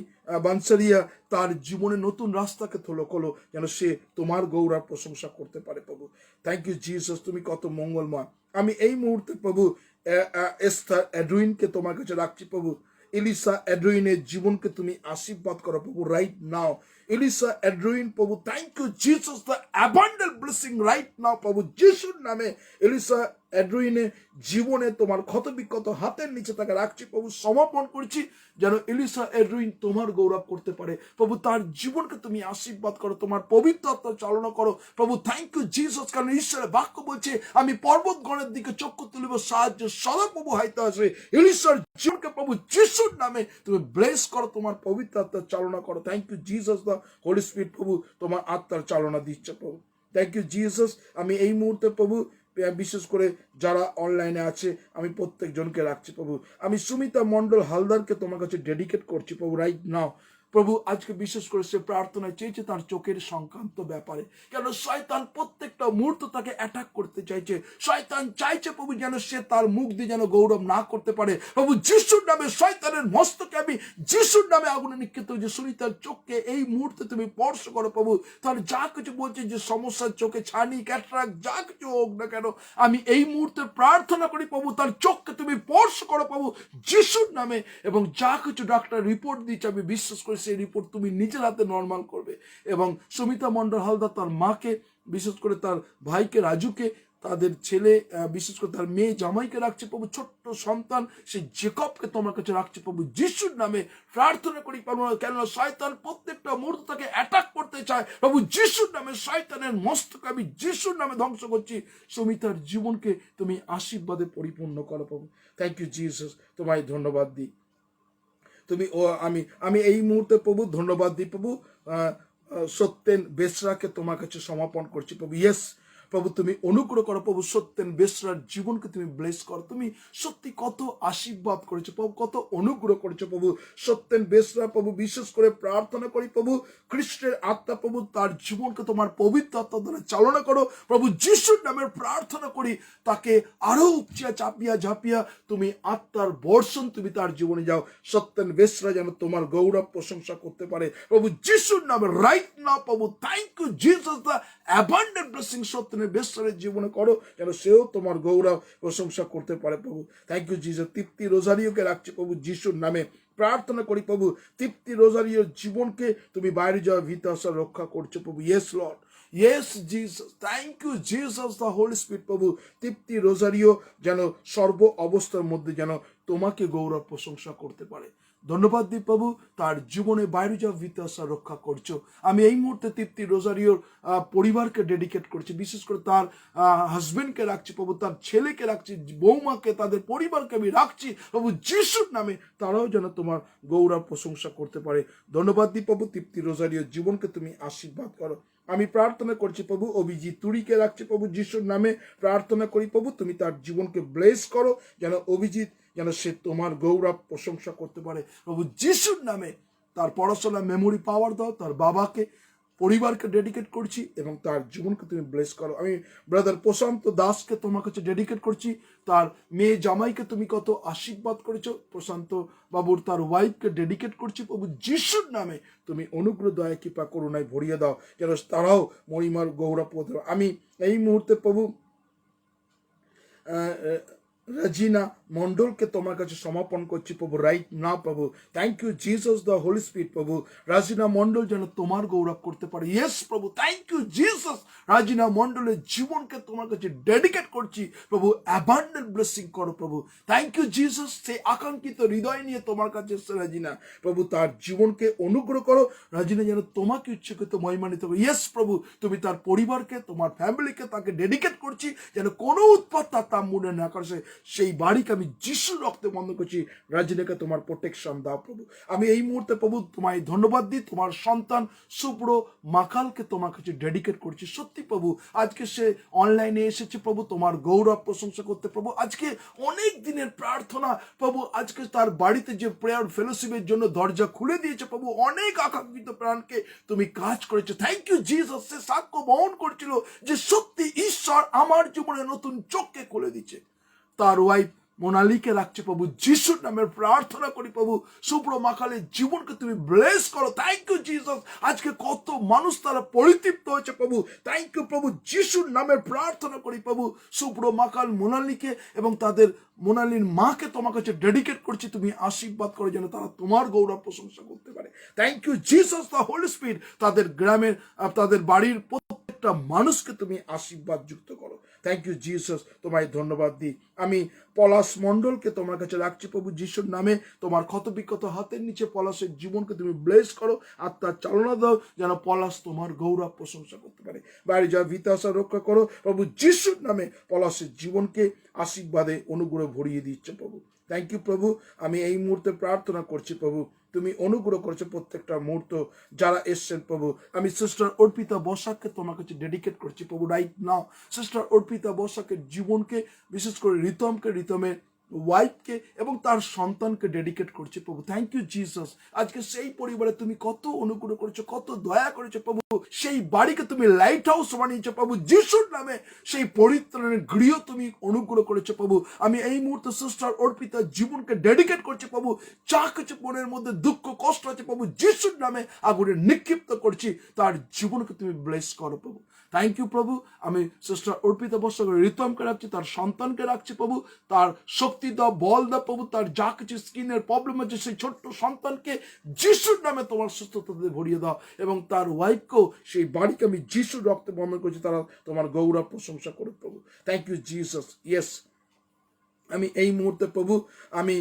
বানসারিয়া তার জীবনে নতুন রাস্তাকে খোলো, যেন সে তোমার গৌরব প্রশংসা করতে পারে প্রভু। থ্যাংক ইউ জিসাস, তুমি কত মঙ্গলময়। আমি এই মুহূর্তে প্রভু এস্থার এডুইনকে তোমার কাছে রাখছি প্রভু। এলিসা এড্রুইনের জীবনকে তুমি আশীর্বাদ করো প্রভু রাইট নাও। এলিসা এড্রুইন প্রভু, thank you Jesus, the abundant blessing right now প্রভু যিশুর নামে। এলিসা এড্রুইনের জীবনে তোমার ক্ষত বিক্ষত হাতের নিচে তাকে রাখছি প্রভু, সমর্পণ করছি, যেন এলিসা এড্রুইন তোমার গৌরব করতে পারে প্রভু। তার জীবনকে তুমি আশীর্বাদ করো, তোমার পবিত্র আত্মা চালনা করো প্রভু। থ্যাংক ইউ জিসাস, কারণ ঈশ্বরের বাক্য বলছে আমি পর্বতগণের দিকে চক্ষু তুলিব, সাহায্য সদা প্রভু হাইতে আসবে। এলিসার জীবনকে প্রভু যিশুর নামে তুমি ব্লেস করো, তোমার পবিত্র আত্মার চালনা করো। Thank you Jesus, the holy spirit প্রভু তোমার আত্মার চালনা দিচ্ছে প্রভু। Thank you Jesus. আমি এই মুহূর্তে প্রভু বিশেষ করে যারা অনলাইনে আছে আমি প্রত্যেকজনকে রাখছি প্রভু। আমি সুমিতা মন্ডল হালদারকে তোমার কাছে ডেডিকেট করছি প্রভু রাইট নাও প্রভু। আজকে বিশেষ করে সে প্রার্থনায় চেয়েছে তার চোখের সংক্রান্ত ব্যাপারে, কেন শয়তান প্রত্যেকটা মুহূর্ত তাকে অ্যাটাক করতে চাইছে। শয়তান চাইছে প্রভু যেন সে তার মুখ দিয়ে যেন গৌরব না করতে পারে প্রভু যিশুর নামে। শয়তানের মস্তকে আমি যিশুর নামে আগুনে নিক্ষেপ যে সুনিতার চোখকে এই মুহূর্তে তুমি স্পর্শ করো প্রভু। তার যা কিছু বলছে যে সমস্যার চোখে ছানি ক্যাটরাক্ট যা কিছু হোক না কেন, আমি এই মুহূর্তে প্রার্থনা করি প্রভু তার চোখকে তুমি স্পর্শ করো প্রভু যিশুর নামে। এবং যা কিছু ডাক্তার রিপোর্ট দিচ্ছে আমি বিশ্বাস করি সেই রিপোর্ট তুমি নিজের হাতে নর্মাল করবে। এবং সুমিতা মন্ডল হালদার তার মাকে, বিশেষ করে তার ভাইকে রাজুকে তাদের ছেলে বিশেষ করে তার মেয়ে জামাইকে রাখছে প্রভু, ছোট্ট সন্তান সেই জেকবকে তোমার কাছে রাখছে প্রভু, যিশুর নামে প্রার্থনা করি প্রভু। কেননা শয়তান প্রত্যেকটা মুহূর্ত তাকে অ্যাটাক করতে চায় প্রভু, যিশুর নামে শয়তানের মস্তক আমি যিশুর নামে ধ্বংস করছি। সুমিতার জীবনকে তুমি আশীর্বাদে পরিপূর্ণ করো প্রভু। থ্যাংক ইউ জিসাস, তোমায় ধন্যবাদ দিই। তুমি আমি এই মুহূর্তে প্রভু ধন্যবাদ দিই প্রভু। সত্যেন বেসরাকে তোমার কাছে সমাপন করছি প্রভু। ইয়েস প্রভু, তুমি অনুগ্রহ করো প্রভু, সত্যেন বেসরার জীবনকে তুমি ব্লেস করো। তুমি সত্যি কত আশীর্বাদ করেছো প্রভু, কত অনুগ্রহ করেছো প্রভু। সত্যেন বেসরা প্রভু, বিশেষ করে প্রার্থনা করি প্রভু, খ্রিস্টের আত্মা প্রভু তার জীবনকে তোমার পবিত্র আত্মা দ্বারা চালনা করো প্রভু, যিশুর নামের প্রার্থনা করি। তাকে আরো উপচিয়া চাপিয়া ঝাঁপিয়া তুমি আত্মার বর্ষণ তুমি তার জীবনে যাও। সত্যেন বেসরা যেন তোমার গৌরব প্রশংসা করতে পারে প্রভু, যিশুর নামে রাইট নাও প্রভু। Thank you Jesus, the abundant blessing Satyen বেসরের জীবনে করো, যেন সেও তোমার গৌরব প্রশংসা করতে পারে প্রভু। Thank you Jesus. তৃপ্তি রোজারিওকে রাখছি প্রভু, যিশুর নামে প্রার্থনা করি প্রভু। তৃপ্তি রোজারিওর জীবনকে তুমি বাইরে যাওয়া ভিতাসা রক্ষা করছো প্রভু। Yes lord, yes Jesus, thank you Jesus, the holy spirit প্রভু। তৃপ্তি রোজারিও যেন সর্ব অবস্থার মধ্যে যেন তোমাকে গৌরব প্রশংসা করতে পারে। ধন্যবাদ দিই প্রভু, তার জীবনে বাইরে যাওয়া ভিতাসা রক্ষা করছো। আমি এই মুহূর্তে তৃপ্তি রোজারিওর পরিবারকে ডেডিকেট করছি, বিশেষ করে তার হাজবেন্ডকে রাখছি প্রভু, তার ছেলেকে রাখছি, বৌমাকে, তাদের পরিবারকে আমি রাখছি প্রভু, যিশুর নামে তারাও যেন তোমার গৌরব প্রশংসা করতে পারে। ধন্যবাদ দিই প্রভু, তৃপ্তি রোজারিওর জীবনকে তুমি আশীর্বাদ করো। আমি প্রার্থনা করছি প্রভু, অভিজিৎ তুরিকে রাখছি প্রভু, যিশুর নামে প্রার্থনা করি প্রভু, তুমি তার জীবনকে ব্লেস করো, যেন অভিজিৎ যেন সে তোমার গৌরব প্রশংসা করতে পারে প্রভু, যিশুর নামে। তার পড়াশোনা মেমোরি পাওয়ার দাও, তার বাবাকে পরিবারকে ডেডিকেট করছি এবং তার জীবনকে তুমি ব্লেস করো। আমি ব্রাদার প্রশান্ত দাসকে তোমার কাছে ডেডিকেট করছি, তার মেয়ে জামাইকে তুমি কত আশীর্বাদ করেছো, প্রশান্ত বাবুর তার ওয়াইফকে ডেডিকেট করছি প্রভু, যিশুর নামে তুমি অনুগ্রহ দয়া কৃপা করুণায় ভরিয়ে দাও, যেন তারাও মহিমার গৌরব করতে পারে। আমি এই মুহূর্তে প্রভু রাজিনা মন্ডলকে তোমার কাছে সমাপন করছি প্রভু, রাইট না প্রভু। Thank you Jesus, the holy spirit প্রভু। রাজিনা মন্ডল যেন তোমার গৌরব করতে পারে। ইয়েস প্রভু, থ্যাংক ইউ জিসাস। রাজিনা মন্ডলের জীবনকে তোমার কাছে ডেডিকেট করছি প্রভু, অ্যাবান্ডেন্ট ব্লেসিং করো প্রভু। থ্যাংক ইউ জিসাস, সেই আকাঙ্ক্ষিত হৃদয় নিয়ে তোমার কাছে এসছে রাজিনা প্রভু, তার জীবনকে অনুগ্রহ করো। রাজিনা যেন তোমাকে ইচ্ছাকৃত মহিমান্বিত করো। ইয়েস প্রভু, তুমি তার পরিবারকে, তোমার ফ্যামিলিকে তাকে ডেডিকেট করছি, যেন কোনো উৎপাত তার মনে না করে। সেই বাড়িকে আমি যিশুর রক্তে বন্ধ করছি। রাজিনাকে তোমার প্রোটেকশন দাও প্রভু। আমি এই মুহূর্তে প্রভু তোমায় ধন্যবাদ দিই, তোমার সন্তান শুভ্র মাকালকে তোমার কাছে ডেডিকেট করছি। সত্যি প্রভু, আজকে সে অনলাইনে এসেছে প্রভু তোমার গৌরব প্রশংসা করতে প্রভু। আজকে অনেক দিনের প্রার্থনা প্রভু, আজকে তার বাড়িতে যে প্রেয়ার ফেলোশিপের জন্য দরজা খুলে দিয়েছে প্রভু, অনেক আকাঙ্ক্ষিত প্রাণকে তুমি কাজ করেছো। Thank you Jesus. সে সাক্ষ্য বহন করছিল যে সত্যি ঈশ্বর আমার জীবনে নতুন চোখকে খুলে দিচ্ছে। তার ওয়াইফ মোনালিকে রাখছে প্রভু, যিশুর নামের প্রার্থনা করি প্রভু, শুভ্র মাকালের জীবনকে তুমি ব্লেস করো। Thank you Jesus. আজকে কত মানুষ তারা পরিতৃপ্ত হয়েছে প্রভু, থ্যাংক ইউ প্রভু, যিশুর নামের প্রার্থনা করি প্রভু। শুভ্র মাকাল, মোনালিকে এবং তাদের মোনালির মাকে তোমার কাছে ডেডিকেট করছি, তুমি আশীর্বাদ করো, যেন তারা তোমার গৌরব প্রশংসা করতে পারে। Thank you Jesus, the holy spirit. তাদের গ্রামের, তাদের বাড়ির প্রত্যেকটা মানুষকে তুমি আশীর্বাদ যুক্ত করো। থ্যাংক ইউ জিসাস, তোমায় ধন্যবাদ দিই। আমি পলাশ মন্ডলকে তোমার কাছে রাখছি প্রভু, যিশুর নামে তোমার ক্ষতবিক্ষত হাতের নিচে পলাশের জীবনকে তুমি ব্লেস করো, আত্মার চালনা দাও, যেন পলাশ তোমার গৌরব প্রশংসা করতে পারে। বাইরে যা ভিতাসা রক্ষা করো প্রভু, যিশুর নামে পলাশের জীবনকে আশীর্বাদে অনুগ্রহ ভরিয়ে দিচ্ছে প্রভু। থ্যাংক ইউ প্রভু। আমি এই মুহূর্তে প্রার্থনা করছি প্রভু, তুমি অনুগ্রহ করেছো প্রত্যেকটা মুহূর্ত যারা এসছেন প্রভু। আমি সিস্টার অর্পিতা বসাককে তোমার কাছে ডেডিকেট করছি প্রভু, রাইট নাও। সিস্টার অর্পিতা বসাকের জীবনকে, বিশেষ করে রিতমকে, রিতমের ওয়াইফকে এবং তার সন্তানকে ডেডিকেট করছে প্রভু। Thank you Jesus. আজকে সেই পরিবারে তুমি কত অনুগ্রহ করেছো, কত দয়া করেছো প্রভু। সেই বাড়িকে তুমি লাইট হাউস বানিয়েছো প্রভু, যিশুর নামে সেই পরিত্রাণের গৃহ তুমি অনুগ্রহ করেছো প্রভু। আমি এই মুহূর্তে সিস্টার অর্পিতার জীবনকে ডেডিকেট করছি প্রভু। যা কিছু মনের মধ্যে দুঃখ কষ্ট আছে প্রভু, যিশুর নামে আগুনে নিক্ষিপ্ত করছি, তার জীবনকে তুমি ব্লেস করো প্রভু। থ্যাংক ইউ প্রভু। আমি সিস্টার অর্পিতা বর্ষাকে রিতমকে রাখছি, তার সন্তানকে রাখছি প্রভু, তার শক্তি দাও, বল দাও প্রভু, তার যা কিছু স্কিনের প্রবলেম আছে সেই ছোট্ট সন্তানকে যিশুর নামে তোমার সুস্থতাতে ভরিয়ে দাও, এবং তার ওয়াইফকেও, সেই বাড়িকে আমি যিশুর রক্তে বন্ধন করছি, তারা তোমার গৌরব প্রশংসা করুক প্রভু। Thank you Jesus. ইয়েস, আমি এই মুহূর্তে প্রভু আমি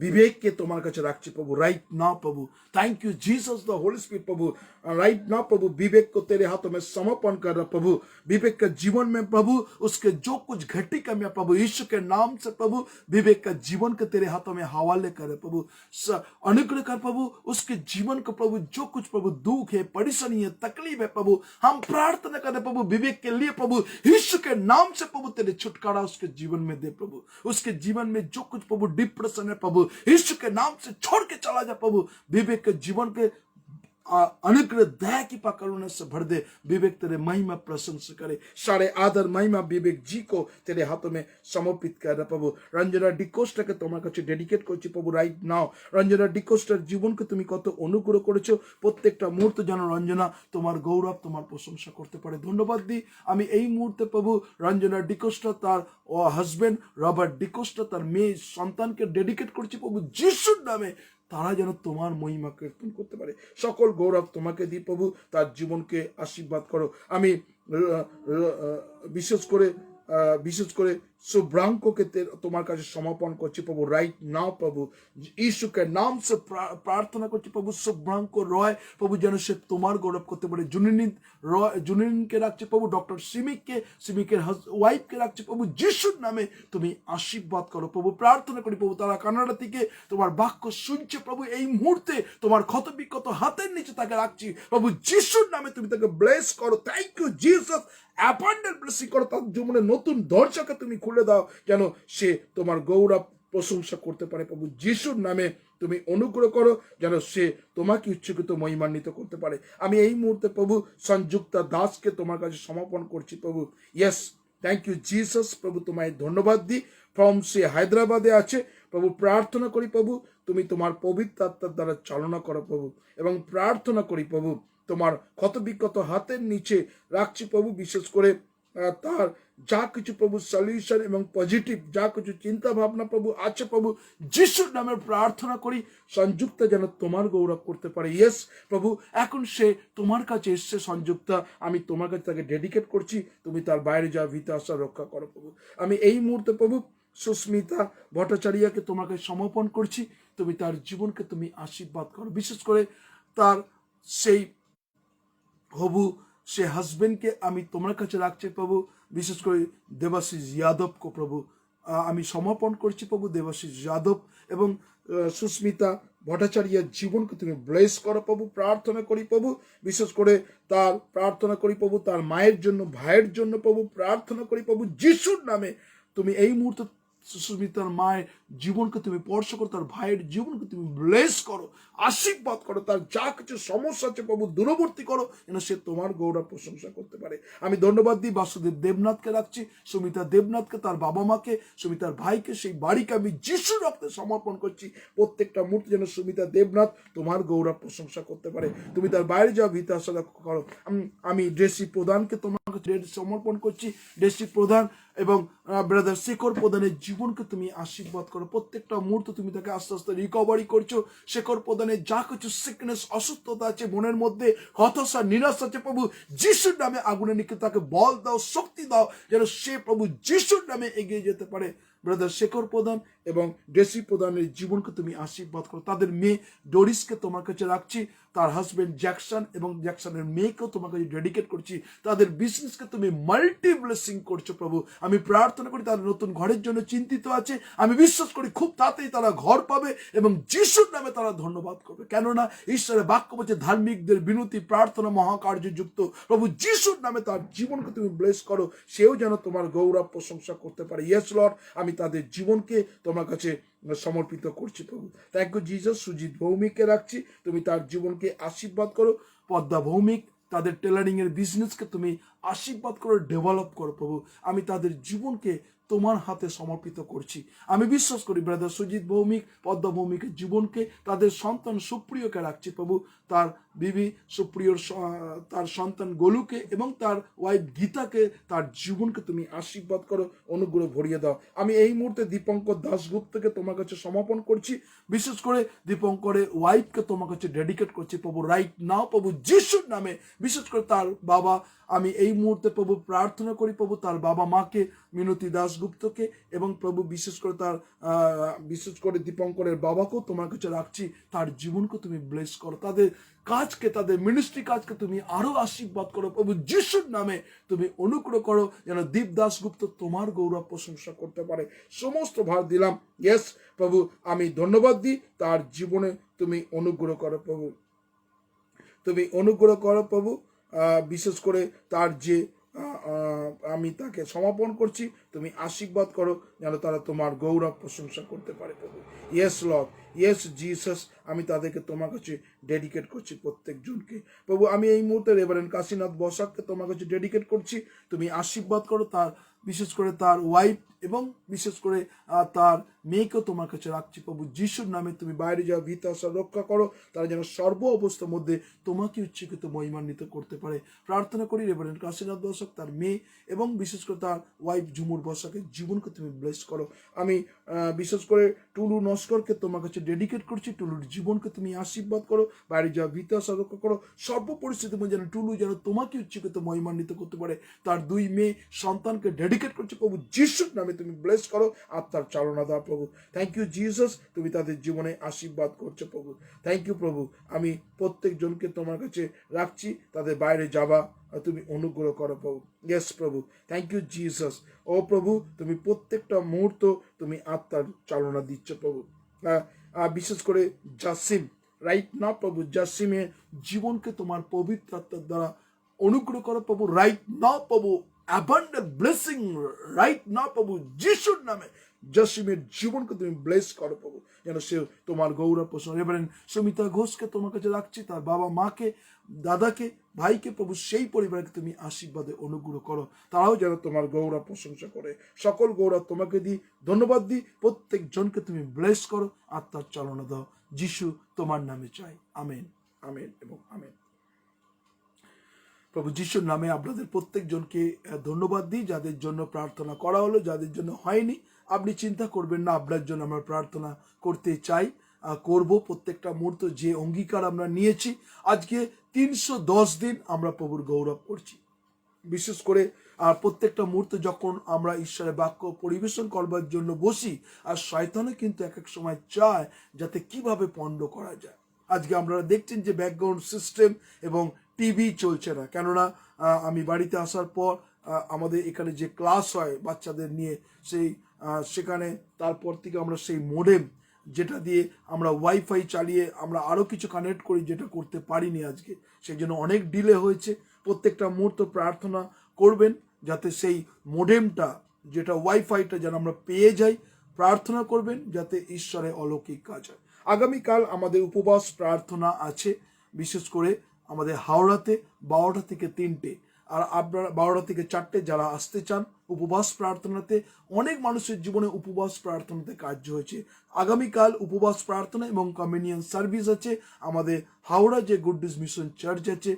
বিবেককে তোমার কাছে রাখছি प्रभु, राइट नाउ प्रभु। Thank you Jesus the holy spirit प्रभु, राइट नाउ प्रभु विवेक को तेरे हाथों में समर्पण कर रहा प्रभु। विवेक के जीवन में प्रभु उसके जो कुछ घटी कमियां प्रभु यीशु के नाम से प्रभु विवेक का जीवन के तेरे हाथों में हवाले करे प्रभु। अनुग्रह कर प्रभु उसके जीवन को प्रभु, जो कुछ प्रभु दुख है, परेशानी है, तकलीफ है प्रभु, हम प्रार्थना करें प्रभु विवेक के लिए प्रभु, यीशु के नाम से प्रभु तेरे छुटकारा उसके जीवन में दे प्रभु। उसके जीवन में जो कुछ प्रभु डिप्रेशन है प्रभु, यीशु के नाम से छोड़ के चला जा प्रभु। विवेक के जीवन के अनुग्रह दया की करुणा से भर दे। विवेक तेरे महिमा प्रशंसा करे, सारे आदर महिमा विवेक जी को तेरे हाथों में समर्पित कर रहा प्रभु। रंजना डिकोस्टा के তোমার কাছে ডেডিকেট করছি প্রভু, রাইট নাও। রঞ্জনা ডিকোস্টার জীবনকে তুমি কত অনুগ্রহ করেছো, প্রত্যেকটা মুহূর্তে যেন রঞ্জনা তোমার গৌরব, তোমার প্রশংসা করতে পারে। ধন্যবাদ দিই আমি এই মুহূর্তে প্রভু রঞ্জনা ডিকোস্টা, তার হাজবেন্ড রবার্ট ডিকোস্টা, তার মেয়ে সন্তানকে ডেডিকেট করছি প্রভু যিশুর নামে, তারা যেন তোমার মহিমা কীর্তন করতে পারে। সকল গৌরব তোমাকে দিই প্রভু, তার জীবনকে আশীর্বাদ করো। আমি বিশেষ করে शुभ्रांको के तुम्हारे काছে समर्पण করছি প্রভু, राइट नाउ प्रभु यीशु के नाम से प्रार्थना করছি প্রভু। शुभ्रांको रॉय प्रभु যেন সে তোমার গৌরব করতে পারে। জুনিনকে রাখছি প্রভু, ডক্টর সিমিকের ওয়াইফকে রাখছি প্রভু, যিশুর নামে তুমি আশীর্বাদ করো প্রভু। প্রার্থনা করি প্রভু তারা কানাডা থেকে তোমার বাক্য শুনছে প্রভু, এই মুহূর্তে তোমার ক্ষত বিক্ষত হাতের নিচে তাকে রাখছি প্রভু, যিশুর নামে তুমি তাকে ব্লেস করো। Thank you Jesus, abundant blessing করো, তার জীবনে নতুন দরজাকে তুমি খুলে দাও, যেন সে তোমার গৌরব প্রশংসা করতে পারে প্রভু। যিশুর নামে তুমি অনুগ্রহ করো, যেন সে তোমাকে উচ্চকিত মহিমান্বিত করতে পারে। আমি এই মুহূর্তে প্রভু সংযুক্তা দাসকে তোমার কাছে সমর্পণ করছি প্রভু। ইয়েস, থ্যাংক ইউ জিসাস প্রভু, তোমায় ধন্যবাদ দিই। ফ্রম সে হায়দ্রাবাদে আছে প্রভু, প্রার্থনা করি প্রভু তুমি তোমার পবিত্র আত্মার দ্বারা চালনা করো প্রভু, এবং প্রার্থনা করি প্রভু তোমার ক্ষত বিক্ষত হাতের নিচে রাখছি প্রভু। বিশেষ করে তার যা কিছু প্রভু সলিউশন এবং পজিটিভ যা কিছু চিন্তা ভাবনা প্রভু আছে প্রভু, যিশুর নামে প্রার্থনা করি সংযুক্তা যেন তোমার গৌরব করতে পারে। ইয়েস প্রভু, এখন সে তোমার কাছে এসছে সংযুক্তা, আমি তোমার কাছে তাকে ডেডিকেট করছি, তুমি তার বাইরে যাওয়া ভিতা আসা রক্ষা করো প্রভু। আমি এই মুহূর্তে প্রভু সুস্মিতা ভট্টাচার্যকে তোমার কাছে সমর্পণ করছি, তুমি তার জীবনকে তুমি আশীর্বাদ করো। বিশেষ করে তার সেই হবু সে হাজবেন্ডকে আমি তোমার কাছে রাখছি প্রভু। বিশেষ করে দেবাশিস যাদবকে প্রভু আমি সমর্পণ করছি প্রভু। দেবাশিস যাদব এবং সুস্মিতা ভট্টাচার্যের জীবনকে তুমি ব্লেস করো প্রভু। প্রার্থনা করি প্রভু, বিশেষ করে তার প্রার্থনা করি প্রভু তার মায়ের জন্য, ভাইয়ের জন্য প্রভু। প্রার্থনা করি প্রভু যিশুর নামে তুমি এই মুহূর্তে সুস্মিতার মায়ের জীবনকে তুমি স্পর্শ করো, তার ভাইয়ের জীবনকে তুমি ব্লেস করো, আশীর্বাদ করো, তার যা কিছু সমস্যা আছে প্রভু দূরবর্তী করো, যেন সে তোমার গৌরব প্রশংসা করতে পারে। আমি ধন্যবাদ দিই বাসুদেব দেবনাথকে রাখছি, সুমিতা দেবনাথকে, তার বাবা মাকে, সুমিতার ভাইকে, সেই বাড়িকে আমি যিশুর রক্তে সমর্পণ করছি। প্রত্যেকটা মুহূর্তে যেন সুমিতা দেবনাথ তোমার গৌরব প্রশংসা করতে পারে। তুমি তার বাইরে যাওয়া ভিতা আশা করো। আমি ডেসি প্রধানকে তোমার কাছে সমর্পণ করছি। ডেসি প্রধান এবং ব্রাদার শেখর প্রধানের জীবনকে তুমি আশীর্বাদ করো। প্রত্যেকটা মুহূর্তে তুমি তাকে আস্তে আস্তে রিকভারি করছো। শেখর প্রধানের যা কিছু সিকনেস অসুস্থতা আছে, মনের মধ্যে হতাশা নিরাশা আছে প্রভু, যিশুর নামে আগুনে নিকে তাকে বল দাও, শক্তি দাও, যেন সে প্রভু যিশুর নামে এগিয়ে যেতে পারে। ব্রাদার শেখর প্রধান এবং ডেসি প্রধানের জীবনকে তুমি আশীর্বাদ করো। তাদের মেয়ে ডোরিসকে তোমার কাছে রাখছি, তার হাজবেন্ড জ্যাকসন এবং জ্যাকসনের মেয়েকেও তোমার কাছে ডেডিকেট করছি। তাদের বিজনেসকে তুমি মাল্টি ব্লেসিং করছো প্রভু। আমি প্রার্থনা করি তারা নতুন ঘরের জন্য চিন্তিত আছে, আমি বিশ্বাস করি খুব তাড়াতাড়ি তারা ঘর পাবে এবং যিশুর নামে তারা ধন্যবাদ করবে। কেননা ঈশ্বরের বাক্য বলছে ধার্মিকদের বিনতি প্রার্থনা মহাকার্যযুক্ত। প্রভু যিশুর নামে তার জীবনকে তুমি ব্লেস করো, সেও যেন তোমার গৌরব প্রশংসা করতে পারে। ইয়েস লর্ড, আমি তাদের জীবনকে তোমার কাছে সমর্পিত করছি প্রভু। Thank you Jesus. সুজিত ভৌমিককে রাখছি, তুমি তার জীবনকে আশীর্বাদ করো। পদ্মা ভৌমিক, তাদের টেলারিং এর বিজনেসকে তুমি আশীর্বাদ করো, ডেভেলপ করো প্রভু। আমি তাদের জীবনকে তোমার হাতে সমর্পিত করছি। আমি বিশ্বাস করি ব্রাদার সুজিত ভৌমিক, পদ্মা ভৌমিকের জীবনকে, তাদের সন্তান সুপ্রিয়কে রাখছি প্রভু, তার বিবি সুপ্রিয়র তার সন্তান গোলুকে এবং তার ওয়াইফ গীতাকে, তার জীবনকে তুমি আশীর্বাদ করো, অনুগ্রহ ভরিয়ে দাও। আমি এই মুহূর্তে দীপঙ্কর দাশগুপ্তকে তোমার কাছে সমর্পণ করছি, বিশেষ করে দীপঙ্করের ওয়াইফকে তোমার কাছে ডেডিকেট করছি প্রভু, রাইট নাও প্রভু যিশুর নামে। বিশেষ করে তার বাবা, আমি এই মুহূর্তে প্রভু প্রার্থনা করি প্রভু, তার বাবা মাকে, মিনতি দাশগুপ্তকে, এবং প্রভু বিশেষ করে দীপঙ্করের বাবাকেও তোমার কাছে রাখছি। তার জীবনকে তুমি ব্লেস করো, তাদের কাজকে, তাদের মিনিস্ট্রি কাজকে তুমি আরো আশীর্বাদ করো প্রভু যিশুর নামে। তুমি অনুগ্রহ করো যেন দীপ দাশগুপ্ত তোমার গৌরব প্রশংসা করতে পারে। সমস্ত ভার দিলাম, ইয়েস প্রভু। আমি ধন্যবাদ দিই, তার জীবনে তুমি অনুগ্রহ করো প্রভু, তুমি অনুগ্রহ করো প্রভু। বিশেষ করে তার যে আমি তাকে সমর্পণ করছি, তুমি আশীর্বাদ করো যেন তারা তোমার গৌরব প্রশংসা করতে পারে প্রভু। ইয়েস লর্ড, ইয়েস জিসাস, আমি তাদেরকে তোমার কাছে ডেডিকেট করছি প্রত্যেকজনকে প্রভু। আমি এই মুহূর্তে রেভারেন্ড কাশীনাথ বসাককে তোমার কাছে ডেডিকেট করছি, তুমি আশীর্বাদ করো, তার বিশেষ করে তার ওয়াইফ এবং বিশেষ করে তার মেয়েকেও তোমার কাছে রাখছি প্রভু যিশুর নামে। তুমি বাইরে যাওয়া ভীত আশা রক্ষা করো, তারা যেন সর্ব অবস্থার মধ্যে তোমাকে উচ্চকিত মহিমান্বিত করতে পারে। প্রার্থনা করি রেভারেন্ড কাশীনাথ বসাক, তার মেয়ে এবং বিশেষ করে তার ওয়াইফ ঝুমুর বসাকের জীবনকে তুমি ব্লেস করো। আমি বিশেষ করে টুলু নস্করকে তোমার কাছে ডেডিকেট করছি, টুলুর জীবনকে তুমি আশীর্বাদ করো, বাইরে যাওয়া ভীত আশা রক্ষা করো, সর্ব পরিস্থিতির মধ্যে যেন টুলু যেন তোমাকে উচ্চকিত মহিমান্বিত করতে পারে। তার দুই মেয়ে সন্তানকে ডেডিকেট করছি প্রভু যিশুর নামে, তুমি ব্লেস করো, আত্মার চালনা দাও প্রভু। থ্যাংক ইউ জিসাস, তুমি তাদের জীবনে আশীর্বাদ করছো প্রভু। থ্যাংক ইউ প্রভু। আমি প্রত্যেকজনকে তোমার কাছে রাখছি, তাদের বাইরে যাবা তুমি অনুগ্রহ করো প্রভু। ইয়েস প্রভু, থ্যাংক ইউ জিসাস। ও প্রভু, তুমি প্রত্যেকটা মুহূর্ত তুমি আত্মার চালনা দিচ্ছ প্রভু। বিশেষ করে জাসিম, রাইট না প্রভু, জাসিমের জীবনকে তোমার পবিত্র আত্মার দ্বারা অনুগ্রহ করো প্রভু, রাইট না প্রভু, abundant blessing রাইট না প্রভু যিশুর নামে। জাসিমের জীবনকে তুমি ব্লেস করো প্রভু, যেন সে তোমার গৌরব প্রশংসা। রেভারেন্ড সুমিতা ঘোষকে তোমার কাছে রাখছি, তার বাবা মাকে, দাদাকে, ভাইকে প্রভু, সেই পরিবারকে তুমি আশীর্বাদে অনুগ্রহ করো, তারাও যেন তোমার গৌরব প্রশংসা করে। সকল গৌরব তোমাকে দিই, ধন্যবাদ দিই, প্রত্যেক জনকে তুমি ব্লেস করো, আত্মার চালনা দাও, যিশু তোমার নামে চাই, আমেন, আমেন এবং আমেন। প্রভু যিশুর নামে আপনাদের প্রত্যেকজনকে ধন্যবাদ দিই। যাদের জন্য প্রার্থনা করা হলো, যাদের জন্য হয়নি, আপনি চিন্তা করবেন না, আপনার জন্য আমরা প্রার্থনা করতে চাই, করব। প্রত্যেকটা মুহূর্ত যে অঙ্গীকার আমরা নিয়েছি, আজকে 310 দিন আমরা প্রভুর গৌরব করছি। বিশেষ করে আর প্রত্যেকটা মুহূর্তে যখন আমরা ঈশ্বরের বাক্য পরিবেশন করবার জন্য বসি, আর শয়তানও কিন্তু এক এক সময় চায় যাতে কিভাবে পণ্ড করা যায়। আজকে আপনারা দেখছেন যে ব্যাকগ্রাউন্ড সিস্টেম এবং টিভি চলছে না, কেননা আমি বাড়িতে আসার পর আমাদের এখানে যে ক্লাস হয় বাচ্চাদের নিয়ে, সেখানে তারপর থেকে আমরা সেই মোডেম যেটা দিয়ে আমরা ওয়াইফাই চালিয়ে আমরা আরও কিছু কানেক্ট করি, যেটা করতে পারিনি আজকে, সেই জন্য অনেক ডিলে হয়েছে। প্রত্যেকটা মুহূর্ত প্রার্থনা করবেন যাতে সেই মোডেমটা, যেটা ওয়াইফাইটা যেন আমরা পেয়ে যাই। প্রার্থনা করবেন যাতে ঈশ্বরের অলৌকিক কাজ হয়। আগামীকাল আমাদের উপবাস প্রার্থনা আছে, বিশেষ করে আমাদের হাওড়াতে 12টা থেকে 3টে, আর আপনারা 12টা থেকে 4টে যারা আসতে চান উপবাস প্রার্থনাতে। অনেক মানুষের জীবনে উপবাস প্রার্থনাতে কার্য হয়েছে। আগামীকাল উপবাস প্রার্থনা এবং কমিউনিয়ন সার্ভিস আছে আমাদের হাওড়া যে গুড নিউজ মিশন চার্চ আছে,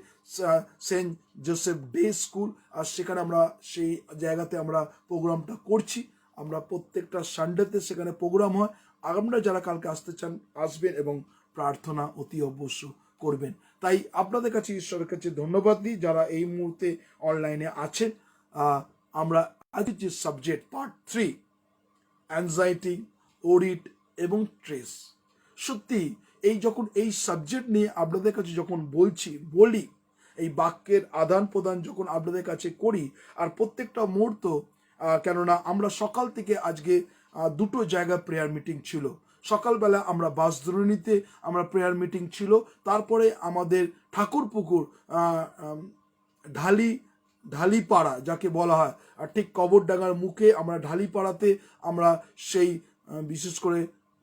সেন্ট জোসেফ ডে স্কুল, আর সেখানে আমরা সেই জায়গাতে আমরা প্রোগ্রামটা করছি। আমরা প্রত্যেকটা সানডেতে সেখানে প্রোগ্রাম হয়। আপনারা যারা কালকে আসতে চান আসবেন এবং প্রার্থনা অতি অবশ্য করবেন। তাই আপনাদের কাছে ঈশ্বরের কাছে ধন্যবাদ দিই যারা এই মুহূর্তে অনলাইনে আছেন। আমরা আজকের যে সাবজেক্ট পার্ট 3, অ্যাংজাইটি, অডিট এবং স্ট্রেস, সত্যি যখন এই সাবজেক্ট নিয়ে আপনাদের কাছে যখন বলি, এই বাক্যের আদান প্রদান যখন আপনাদের কাছে করি, আর প্রত্যেকটা মুহূর্ত, কেননা আমরা সকাল থেকে আজকে 2টো জায়গায় প্রেয়ার মিটিং ছিল। সকালবেলা আমরা বাসদ্রোণীতে আমরা প্রেয়ার মিটিং ছিল, তারপরে আমাদের ঠাকুরপুকুর ঢালিপাড়া যাকে বলা হয়, আর ঠিক কবরডাঙ্গার মুখে আমরা ঢালিপাড়াতে আমরা সেই বিশেষ করে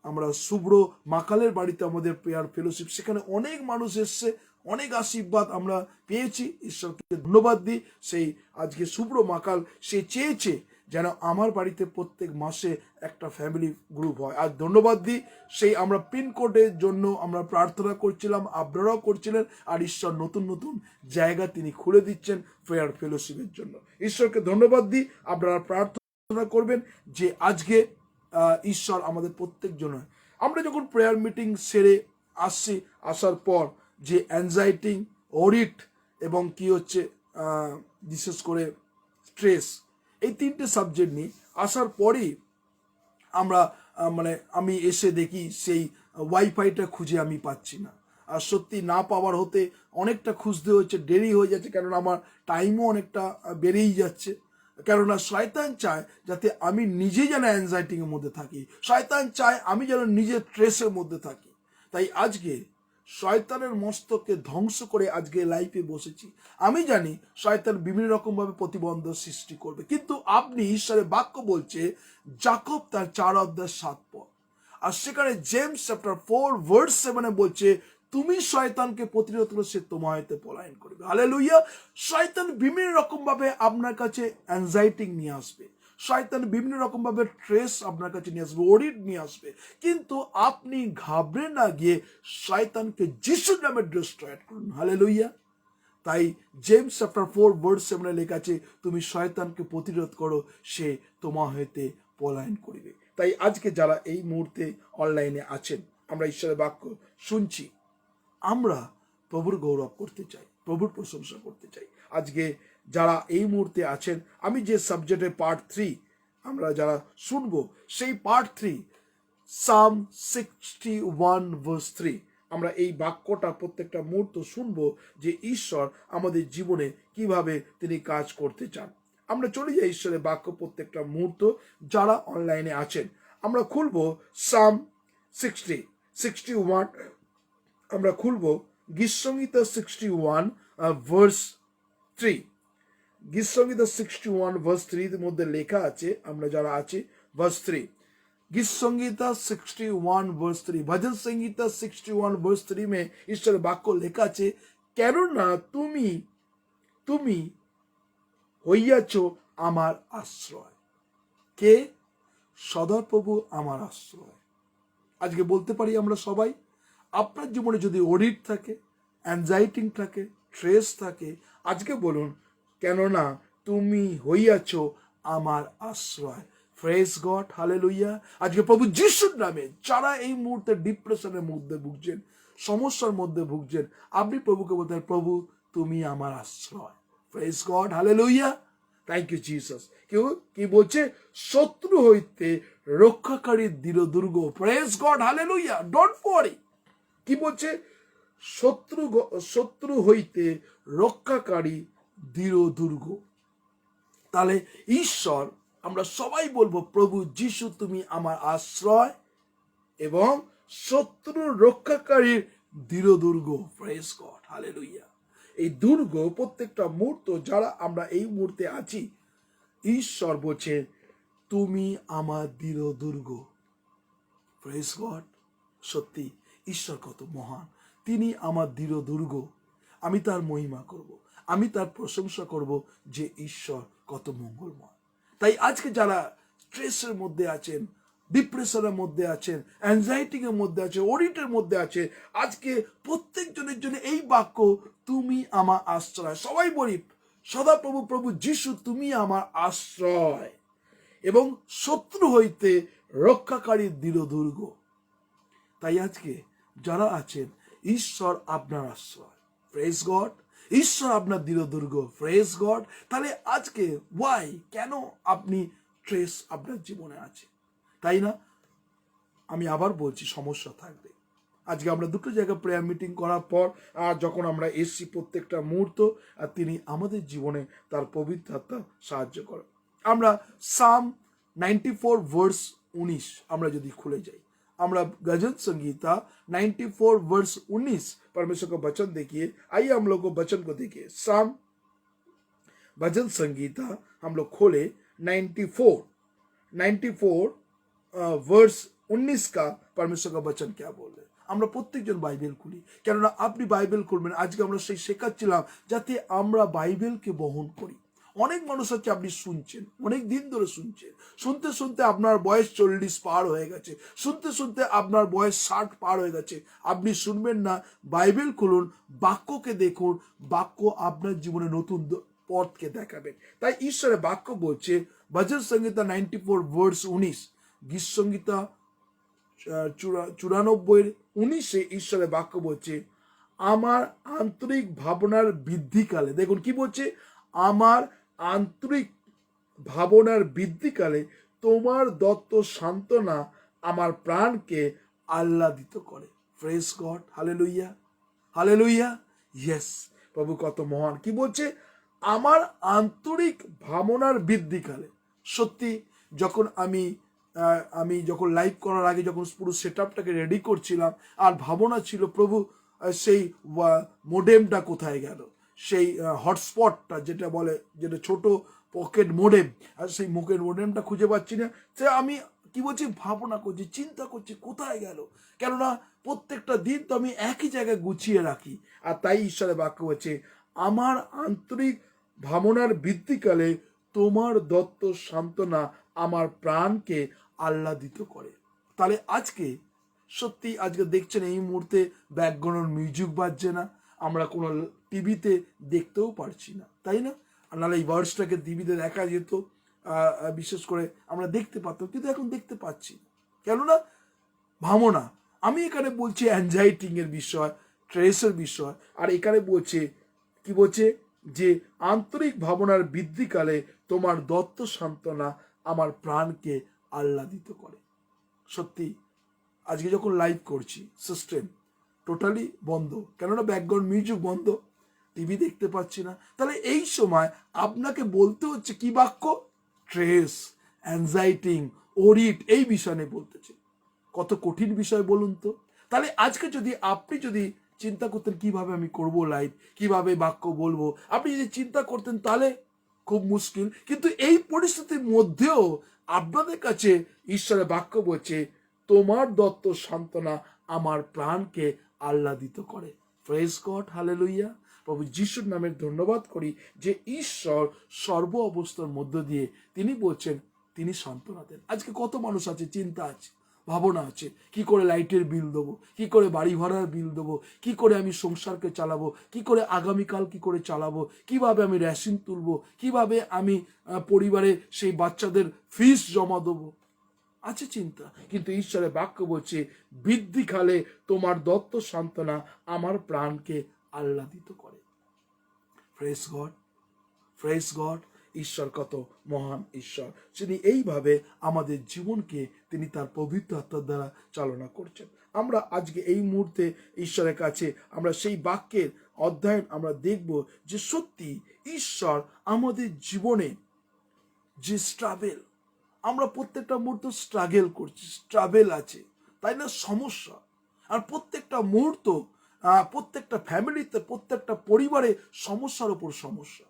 আমরা শুভ্র মাকালের বাড়িতে আমাদের প্রেয়ার ফেলোশিপ, সেখানে অনেক মানুষ এসছে, অনেক আশীর্বাদ আমরা পেয়েছি। ঈশ্বরকে ধন্যবাদ দিই। সেই আজকে শুভ্র মাকাল সে চেয়েছে যেন আমার বাড়িতে প্রত্যেক মাসে একটা ফ্যামিলি গ্রুপ হয়। আর ধন্যবাদ দিই, সেই আমরা পিনকোডের জন্য আমরা প্রার্থনা করছিলাম, আপনারাও করছিলেন, আর ঈশ্বর নতুন নতুন জায়গা তিনি খুলে দিচ্ছেন প্রেয়ার ফেলোশিপের জন্য। ঈশ্বরকে ধন্যবাদ দিই। আপনারা প্রার্থনা করবেন যে আজকে ঈশ্বর আমাদের প্রত্যেক জন্য, আমরা যখন প্রেয়ার মিটিং সেরে আসছি, আসার পর যে অ্যাংজাইটি, অডিট এবং কি হচ্ছে বিশেষ করে স্ট্রেস, এই তিনটে সাবজেক্ট নিয়ে আসার পরেই আমরা আমি এসে দেখি সেই ওয়াইফাইটা খুঁজে আমি পাচ্ছি না। আর সত্যি না পাওয়ার হতে অনেকটা খুঁজতে হচ্ছে, দেরি হয়ে যাচ্ছে, কেননা আমার টাইমও অনেকটা বেড়েই যাচ্ছে। কেননা শয়তান চায় যাতে আমি নিজে যেন অ্যাংজাইটির মধ্যে থাকি, শয়তান চায় আমি যেন নিজের স্ট্রেসের মধ্যে থাকি। তাই আজকে শয়তানের মস্তককে ধ্বংস করে আজকে লাইফে বসেছি। আমি জানি শয়তান বিভিন্ন রকম ভাবে প্রতিবন্ধক সৃষ্টি করবে, কিন্তু আপনি ঈশ্বরের বাক্য বলছে যাকব তার 4:7, আর সেখানে জেমস চ্যাপ্টার 4:7 বলছে তুমি শয়তানকে প্রতিরোধ করে সে তোমার হইতে পলায়ন করবে। হালেলুয়া। শয়তান বিভিন্ন রকম ভাবে আপনার কাছে অ্যাংজাইটি নিয়ে আসবে, শয়তান বিভিন্ন রকম ভাবে স্ট্রেস আপনার কাছে নিয়ে আসবে, অডিট নিয়ে আসবে, কিন্তু আপনি ঘাবড়ে না গিয়ে শয়তানকে যিশুর নামে ডিস্ট্রয় করুন। হালেলুয়া। তাই জেমস চ্যাপ্টার 4:7 লেখা আছে তুমি শয়তানকে প্রতিরোধ করো, সে তোমার হইতে পলায়ন করিবে। তাই আজকে যারা এই মুহূর্তে অনলাইনে আছেন, আমরা ঈশ্বরের বাক্য শুনছি, আমরা প্রভুর গৌরব করতে চাই, প্রভুর প্রশংসা করতে চাই। আজকে যারা এই মুহূর্তে আছেন, আমি যে সাবজেক্টের পার্ট 3 আমরা যারা শুনবো, সেই পার্ট 3 সাম 61:3, আমরা এই বাক্যটা প্রত্যেকটা মুহূর্ত শুনবো যে ঈশ্বর আমাদের জীবনে কিভাবে তিনি কাজ করতে চান। আমরা চলে যাই ঈশ্বরের বাক্য প্রত্যেকটা মুহূর্ত। যারা অনলাইনে আছেন, আমরা খুলবো সাম 61, আমরা খুলবো গীতসংহিতা 61:3। গীতসংহিতা 61:3 মধ্যে লেখা আছে, আমরা যারা আছি ভার্স 3, गीत-संहिता 61:3, भजन संहिता 61:3 में ঈশ্বর বাক্য লেখা আছে কেননা তুমি তুমি হইয়াছ আমার আশ্রয়। কে? সদাপ্রভু আমার আশ্রয়। আজকে বলতে পারি আমরা সবাই, আপনার জীবনে যদি অডিট থাকে, অ্যাংজাইটি থাকে, স্ট্রেস থাকে, আজকে বলুন কেননা তুমি হইয়াছ আমার আশ্রয়। Praise God, hallelujah. আজকে প্রভু যিশুর নামে যারা এই মুহূর্তে ডিপ্রেশনের মধ্যে ভুগছেন, সমস্যার মধ্যে ভুগছেন, আপনি প্রভুকে বলতেন প্রভু তুমি আমার আশ্রয়। Praise God, hallelujah. Thank you Jesus. কেউ কি বলছে? শত্রু হইতে রক্ষাকারী দৃঢ় দুর্গ। Praise God, hallelujah. Don't worry. কি বলছে? শত্রু হইতে রক্ষাকারী দৃঢ় দুর্গ। তাহলে ঈশ্বর, আমরা সবাই বলবো প্রভু যিশু তুমি আমার আশ্রয় এবং শত্রুর রক্ষাকারীর দৃঢ় দুর্গ। Praise God, hallelujah. এই দুর্গ প্রত্যেকটা মুহূর্ত যারা আমরা এই মুহূর্তে আছি, ঈশ্বর বলছে তুমি আমার দৃঢ় দুর্গ। Praise God. সত্যি ঈশ্বর কত মহান, তিনি আমার দৃঢ় দুর্গ। আমি তার মহিমা করব, আমি তার প্রশংসা করব যে ঈশ্বর কত মঙ্গলময়। তাই আজকে যারা স্ট্রেসের মধ্যে আছেন, ডিপ্রেশনের মধ্যে আছেন, অ্যাংজাইটি এর মধ্যে আছে, অডিটের মধ্যে আছে, আজকে প্রত্যেকজনের জন্য এই বাক্য তুমি আমার আশ্রয়। সবাই বলি সদাপ্রভু প্রভু যিশু তুমি আমার আশ্রয় এবং শত্রু হইতে রক্ষাকারী দৃঢ় দুর্গ। তাই আজকে যারা আছেন, ঈশ্বর আপনার আশ্রয়। Praise God. ঈশ্বর আপনার দৃঢ় দুর্গ। Praise God. তাহলে আজকে ওয়াই, কেন আপনি স্ট্রেস আপনার জীবনে আছে, তাই না? আমি আবার বলছি সমস্যা থাকবে। আজকে আমরা দুটো জায়গায় প্রেয়ার মিটিং করার পর আর যখন আমরা এসছি প্রত্যেকটা মুহূর্ত, আর তিনি আমাদের জীবনে তার পবিত্র আত্মা সাহায্য করেন। আমরা সাম 94:19 আমরা যদি খুলে যাই, আমরা गजन संगीता 94:19 परमेश्वर का वचन देखिए। आइए हम लोग को वचन को देखिए। साम भजन संगीता हम लोग खोले 94 वर्स 19 का परमेश्वर का वचन क्या बोले। আমরা প্রত্যেকজন বাইবেল খুলি, কেননা আপনি বাইবেল খুলবেন। আজকে আমরা সেই শেখাচ্ছিলাম যাতে আমরা বাইবেলকে বহন করি। অনেক মানুষ আছে, আপনি শুনছেন, অনেক দিন ধরে শুনছেন, শুনতে শুনতে আপনার বয়স 40 পার হয়ে গেছে, শুনতে শুনতে আপনার বয়স 60 পার হয়ে গেছে, আপনি শুনবেন না। বাইবেল খুলুন, বাক্যকে দেখুন, বাক্য আপনার জীবনে নতুন পথকে দেখাবেন। তাই ঈশ্বরের বাক্য বলছে ভজন সংহিতা 94 ভার্স 19, গীত সংহিতা 94:19 ঈশ্বরের বাক্য বলছে আমার আন্তরিক ভাবনার বৃদ্ধিকালে, দেখুন কি বলছে, আমার আন্তরিক ভাবনার বৃদ্ধিকালে তোমার দত্ত সান্ত্বনা আমার প্রাণকে আহ্লাদিত করে। Praise God, hallelujah, hallelujah, yes. প্রভু কত মহান। কি বলছে, আমার আন্তরিক ভাবনার বৃদ্ধিকালে। সত্যি যখন আমি যখন লাইভ করার আগে যখন পুরো সেট আপটাকে রেডি করছিলাম, আর ভাবনা ছিল প্রভু সেই মোডেমটা কোথায় গেল, সেই হটস্পটটা যেটা বলে, যেটা ছোট পকেট মোডেম, আর সেই মুখের মোডেমটা খুঁজে পাচ্ছি না। সে আমি কি বলছি, ভাবনা করছি, চিন্তা করছি কোথায় গেল, কেননা প্রত্যেকটা দিন তো আমি একই জায়গায় গুছিয়ে রাখি। আর তাই ঈশ্বরের বাক্য বলছে আমার আন্তরিক ভাবনার বৃদ্ধিকালে তোমার দত্ত সান্ত্বনা আমার প্রাণকে আহ্লাদিত করে। তাহলে আজকে সত্যি আজকে দেখছেন এই মুহূর্তে ব্যাকগ্রাউন্ড মিউজিক বাজছে না, আমরা কোনো টিভিতে দেখতেও পারছি না, তাই না? আর নাহলে এই ভার্সটাকে টিভিতে দেখা যেত, বিশেষ করে আমরা দেখতে পারতাম, কিন্তু এখন দেখতে পাচ্ছি না। কেননা ভাবনা, আমি এখানে বলছি অ্যাংজাইটিং এর বিষয়, স্ট্রেসের বিষয়, আর এখানে বলছে কি বলছে যে আন্তরিক ভাবনার বৃদ্ধিকালে তোমার দত্ত সান্ত্বনা আমার প্রাণকে আহ্লাদিত করে। সত্যি আজকে যখন লাইভ করছি সিস্টেম টোটালি বন্ধ, কেননা ব্যাকগ্রাউন্ড মিউজিক বন্ধ, টিভি দেখতে পাচ্ছি না। তাহলে এই সময় আপনাকে বলতে হচ্ছে কি বাক্য, স্ট্রেস, অ্যাংজাইটিং, ওরিট, এই বিষয় নিয়ে বলতেছে। কত কঠিন বিষয় বলুন তো। তাহলে আজকে যদি আপনি যদি চিন্তা করতেন কিভাবে আমি করব লাইভ, কিভাবে বাক্য বলবো, আপনি যদি চিন্তা করতেন তাহলে খুব মুশকিল। কিন্তু এই পরিস্থিতির মধ্যেও আপনাদের কাছে ঈশ্বরের বাক্য বলছে তোমার দত্ত সান্ত্বনা আমার প্রাণকে আহ্লাদিত করে। Praise God, hallelujah. প্রভু যিশুর নামের ধন্যবাদ করি যে ঈশ্বর সর্ব অবস্থার মধ্য দিয়ে তিনি বলছেন তিনি সান্ত্বনা দেন। আজকে কত মানুষ আছে, চিন্তা আছে, ভাবনা আছে, কি করে লাইটের বিল দেবো, কি করে বাড়ি ভাড়ার বিল দেবো, কি করে আমি সংসারকে চালাবো, কি করে আগামীকাল কি করে চালাবো, কিভাবে আমি রেশন তুলবো, কিভাবে আমি পরিবারে সেই বাচ্চাদের ফিস জমা দেবো, আছে চিন্তা। কিন্তু ঈশ্বরের বাক্য বলছে বৃদ্ধিকালে তোমার দত্ত সান্ত্বনা আমার প্রাণকে আহ্লাদিত করে। Praise God, praise God. ঈশ্বর কত মহান ঈশ্বর, যিনি এইভাবে আমাদের জীবনকে তিনি তার পবিত্র আত্মার দ্বারা চালনা করছেন। আমরা আজকে এই মুহূর্তে ঈশ্বরের কাছে আমরা সেই বাক্যের অধ্যয়ন আমরা দেখব যে সত্যি ঈশ্বর আমাদের জীবনে যে স্ট্রাগল, আমরা প্রত্যেকটা মুহূর্ত স্ট্রাগল করছি, স্ট্রাগল আছে, তাই না, সমস্যা। আর প্রত্যেকটা মুহূর্ত, প্রত্যেকটা ফ্যামিলিতে, প্রত্যেকটা পরিবারে সমস্যার ওপর সমস্যা,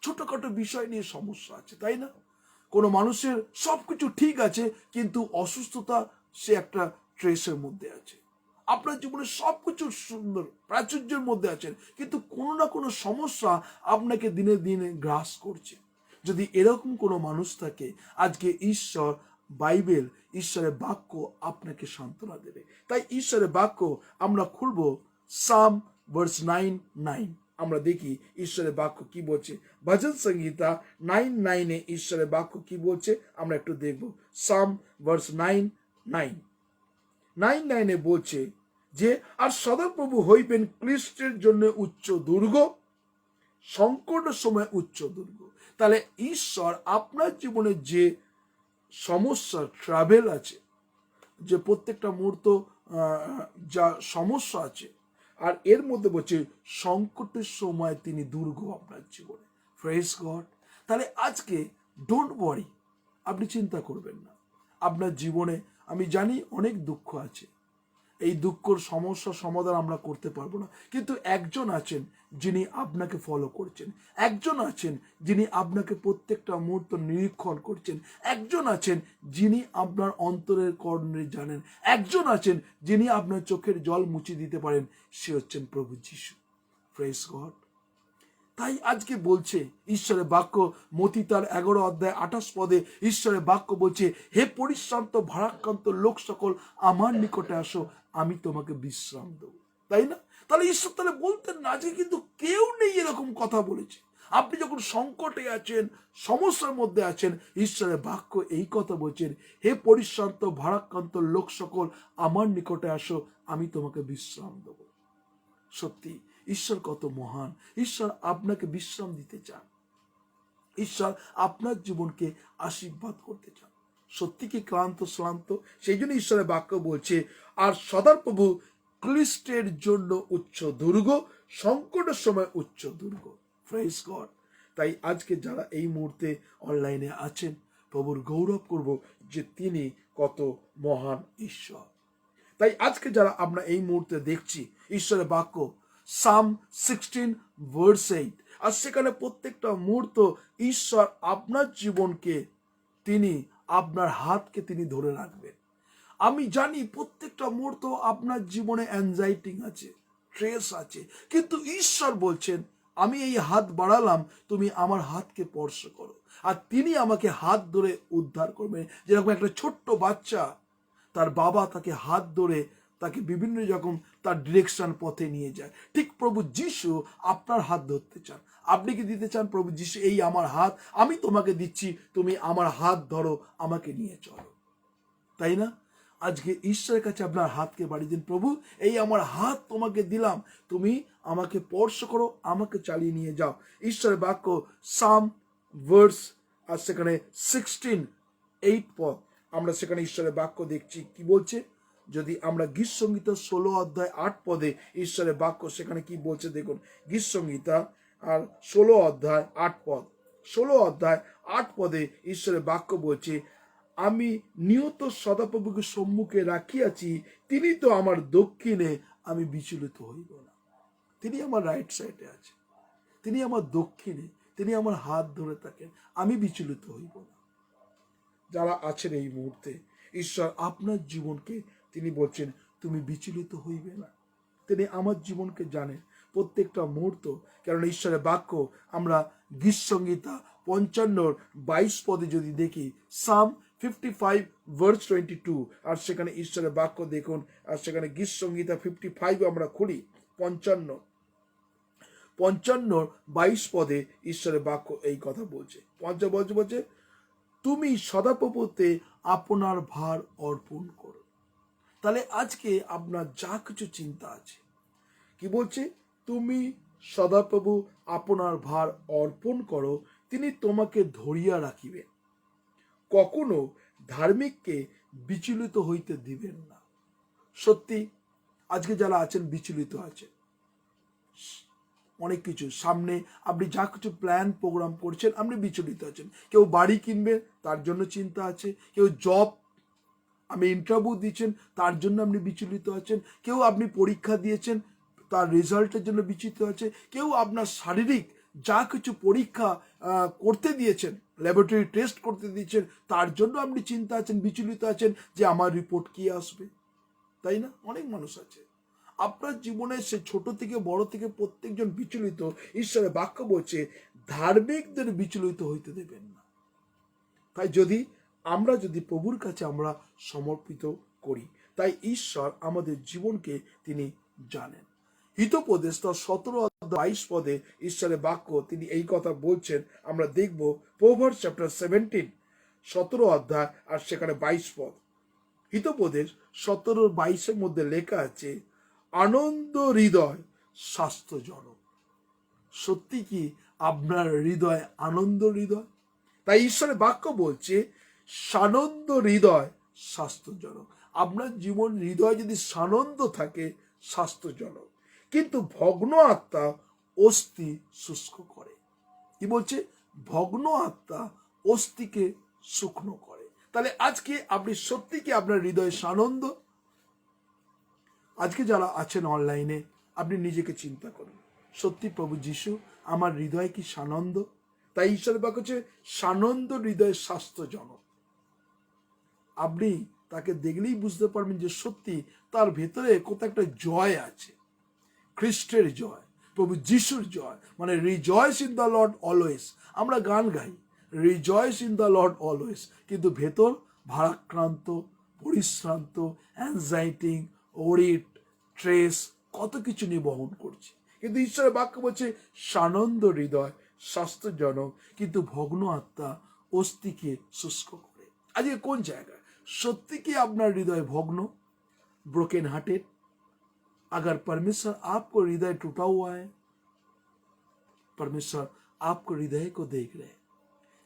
ছোটখাটো বিষয় নিয়ে সমস্যা আছে, তাই না? কোনো মানুষের সবকিছু ঠিক আছে কিন্তু অসুস্থতা, সে একটা ট্রেসের মধ্যে আছে। আপনার জীবনে সবকিছু সুন্দর প্রাচুর্যের মধ্যে আছেন, কিন্তু কোনো না কোনো সমস্যা আপনাকে দিনে দিনে গ্রাস করছে। যদি এরকম কোনো মানুষ থাকে, আজকে ঈশ্বর, বাইবেল, ঈশ্বরের বাক্য আপনাকে সান্ত্বনা দেবে। তাই ঈশ্বরের বাক্য আমরা খুলবো সাম ভার্স 9:9। আমরা দেখি ঈশ্বরের বাক্য কি বলছে। ভজন সংহিতা 9:9 ঈশ্বরের বাক্য কি বলছে আমরা একটু দেখব। সাম ভার্স 9:9 বলছে যে আর সদাপ্রভু হইবেন ক্লিষ্টের জন্য উচ্চ দুর্গ, সংকটের সময় উচ্চ দুর্গ। তাহলে ঈশ্বর আপনার জীবনে যে সমস্যা, ট্রাভেল আছে, যে প্রত্যেকটা মুহূর্ত যা সমস্যা আছে, আর এর মধ্যে বলছে সংকটের সময় তিনি দুর্গ আপনার জীবনে। Praise God. তাহলে আজকে ডোন্ট ওয়ারি, আপনি চিন্তা করবেন না। আপনার জীবনে আমি জানি অনেক দুঃখ আছে, এই দুঃখর সমস্যার সমাধান আমরা করতে পারবো না, কিন্তু একজন আছেন যিনি আপনাকে ফলো করছেন, একজন আছেন যিনি আপনাকে প্রত্যেকটা মুহূর্ত নিরীক্ষণ করছেন, একজন আছেন যিনি আপনার অন্তরের কর্ণে জানেন, একজন আছেন যিনি আপনার চোখের জল মুছে দিতে পারেন, সে হচ্ছেন প্রভু যিশু। Praise God. তাই আজকে বলছে ঈশ্বরের বাক্য, মতি তার 11 অধ্যায় 28 পদে ঈশ্বরের বাক্য বলছে, হে পরিশ্রান্ত ভারাক্রান্ত লোক সকল আমার নিকটে আসো, আমি তোমাকে বিশ্রাম দেবো। তাই না? তাহলে ঈশ্বর তাহলে বলতেন না, আজকে কিন্তু কেউ নেই এরকম কথা বলেছে। আপনি যখন সংকটে আছেন, সমস্যার মধ্যে আছেন, ঈশ্বরের বাক্য এই কথা বলছেন, হে পরিশ্রান্ত ভারাক্রান্ত লোক সকল আমার নিকটে আসো, আমি তোমাকে বিশ্রাম দেবো। সত্যি ঈশ্বর কত মহান। ঈশ্বর আপনাকে বিশ্রাম দিতে চান, ঈশ্বর আপনার জীবনকে আশীর্বাদ করতে চান। সত্যি কি ক্লান্ত শ্রান্ত? সেই জন্য ঈশ্বরের বাক্য বলছে, আর সদাপ্রভু ক্লিষ্টের জন্য উচ্চ দুর্গ, সংকটের সময় উচ্চ দুর্গ। Praise God. তাই আজকে যারা এই মুহূর্তে অনলাইনে আছেন, প্রভুর গৌরব করব যে তিনি কত মহান ঈশ্বর। তাই আজকে যারা আমরা এই মুহূর্তে দেখছি ঈশ্বরের বাক্য সাম 16:8, আর সেখানে প্রত্যেকটা মুহূর্ত ঈশ্বর আপনার জীবনকে, তিনি আপনার হাতকে তিনি ধরে রাখবেন। আমি জানি প্রত্যেকটা মুহূর্ত আপনার জীবনে অ্যাংজাইটি আছে, স্ট্রেস আছে, কিন্তু ঈশ্বর বলছেন, আমি এই হাত বাড়ালাম, তুমি আমার হাতকে স্পর্শ করো, আর তিনি আমাকে হাত ধরে উদ্ধার করবেন। যেরকম একটা ছোট্ট বাচ্চা, তার বাবা তাকে হাত ধরে তাকে বিভিন্ন রকম তার ডিরেকশন পথে নিয়ে যায়, ঠিক প্রভু যিশু আপনার হাত ধরতে চান। আপনি কি দিতে চান, প্রভু যিশু এই আমার হাত আমি তোমাকে দিচ্ছি, তুমি আমার হাত ধরো, আমাকে নিয়ে চলো। তাই না? আজকে ঈশ্বরের কাছে আপনার হাতকে বাড়িয়ে দিন, প্রভু এই আমার হাত তোমাকে দিলাম, তুমি আমাকে স্পর্শ করো, আমাকে চালিয়ে নিয়ে যাও। ঈশ্বরের বাক্য সাম ভার্স, আর সেখানে 16:8 পদ, আমরা সেখানে ঈশ্বরের বাক্য দেখছি কি বলছে। যদি আমরা গীত সংহিতা 16:8 ঈশ্বরের বাক্য সেখানে কি বলছে দেখুন। গীত সংহিতা আর 16:8 16:8 ঈশ্বরের বাক্য বলছে, আমি নিয়ত সদাপ্রভুকে সম্মুখে রাখিয়াছি, তিনি তো আমার দক্ষিণে, আমি বিচলিত হইব না। তিনি আমার রাইট সাইডে আছে, তিনি আমার দক্ষিণে, তিনি আমার হাত ধরে থাকেন, আমি বিচলিত হইব না। যারা আছেন এই মুহূর্তে, ঈশ্বর আপনার জীবনকে তিনি বলছেন, তুমি বিচলিত হইবে না। তিনি আমার জীবনকে জানেন প্রত্যেকটা মুহূর্ত। কারণ ঈশ্বরের বাক্য আমরা গীত সংহিতা 55:22 যদি দেখি, সাম 55:22, আর সেখানে ঈশ্বরের বাক্য দেখুন। আর সেখানে গীত সংহিতা 55 আমরা খুলি, 55:22 ঈশ্বরের বাক্য এই কথা বলছে। বলছে, তুমি সদাপ্রভুতে আপনার ভার অর্পণ করো। তাহলে আজকে আপনার যা কিছু চিন্তা আছে, কি বলছে, তুমি সদাপ্রভু আপনার ভার অর্পণ করো, তিনি তোমাকে ধরিয়া রাখিবেন, কখনো ধার্মিককে বিচলিত হইতে দিবেন না। সত্যি আজকে যারা আছেন বিচলিত আছেন, অনেক কিছু সামনে আপনি যা কিছু প্ল্যান প্রোগ্রাম করছেন, আপনি বিচলিত আছেন। কেউ বাড়ি কিনবে, তার জন্য চিন্তা আছে। কেউ জব আপনি ইন্টারভিউ দিচ্ছেন, তার জন্য আপনি বিচলিত আছেন। কেউ আপনি পরীক্ষা দিয়েছেন, তার রেজাল্টের জন্য বিচলিত আছে। কেউ আপনার শারীরিক যা কিছু পরীক্ষা করতে দিয়েছেন, ল্যাবরেটরি টেস্ট করতে দিয়েছেন, তার জন্য আপনি চিন্তা আছেন, বিচলিত আছেন যে আমার রিপোর্ট কি আসবে। তাই না? অনেক মানুষ আছে আপনার জীবনে, সে ছোট থেকে বড় থেকে প্রত্যেকজন বিচলিত। ঈশ্বরের বাক্য বলছে, ধার্মিকদের বিচলিত হইতে দেবেন না। তাই আমরা যদি প্রভুর কাছে আমরা সমর্পিত করি, তাই ঈশ্বর আমাদের জীবনকে তিনি জানেন। হিতোপদেশ 17:22 ঈশ্বরের বাক্য তিনি এই কথা বলছেন। আমরা দেখব প্রোভার্বস চ্যাপ্টার 17 17 আর সেখানে 22 হিতোপদেশ 17:22 মধ্যে লেখা আছে, আনন্দ হৃদয় স্বাস্থ্যজনক। সত্যি কি আপনার হৃদয় আনন্দ হৃদয়? তাই ঈশ্বরের বাক্য বলছে, সানন্দ হৃদয় স্বাস্থ্যজনক। আপনার জীবন হৃদয় যদি সানন্দ থাকে, স্বাস্থ্যজনক। কিন্তু ভগ্ন আত্মা অস্থি শুষ্ক করে। কি বলছে? ভগ্ন আত্মা অস্থিকে শুকনো করে। তাহলে আজকে আপনি সত্যি কি আপনার হৃদয় সানন্দ? আজকে যারা আছেন অনলাইনে, আপনি নিজেকে চিন্তা করুন, সত্যি প্রভু যিশু আমার হৃদয় কি সানন্দ? তাই ঈশ্বরের বাক্য হচ্ছে সানন্দ হৃদয়ের স্বাস্থ্যজনক। আপনি তাকে দেখলেই বুঝতে পারবেন যে সত্যি তার ভেতরে কোথাও একটা জয় আছে, খ্রিস্টের জয়, প্রভু যিশুর জয়, মানে rejoice in the Lord always. আমরা গান গাই rejoice in the Lord always, কিন্তু ভেতর ভারাক্রান্ত, পরিশ্রান্ত, অ্যাংজাইটি, ওরিট, ট্রেস, কত কিছু নিয়ে বহন করছি। কিন্তু ঈশ্বরের বাক্য বলছে সানন্দ হৃদয় স্বাস্থ্যজনক, কিন্তু ভগ্ন আত্মা অস্থিকে শুষ্ক করে। আজকে কোন জায়গায় সত্যি কি আপনার হৃদয় ভগ্ন, ब्रोकन हार्टेड? अगर परमेश्वर आपको हृदय टूटा हुआ है, परमेश्वर आपको हृदय को देख रहे हैं।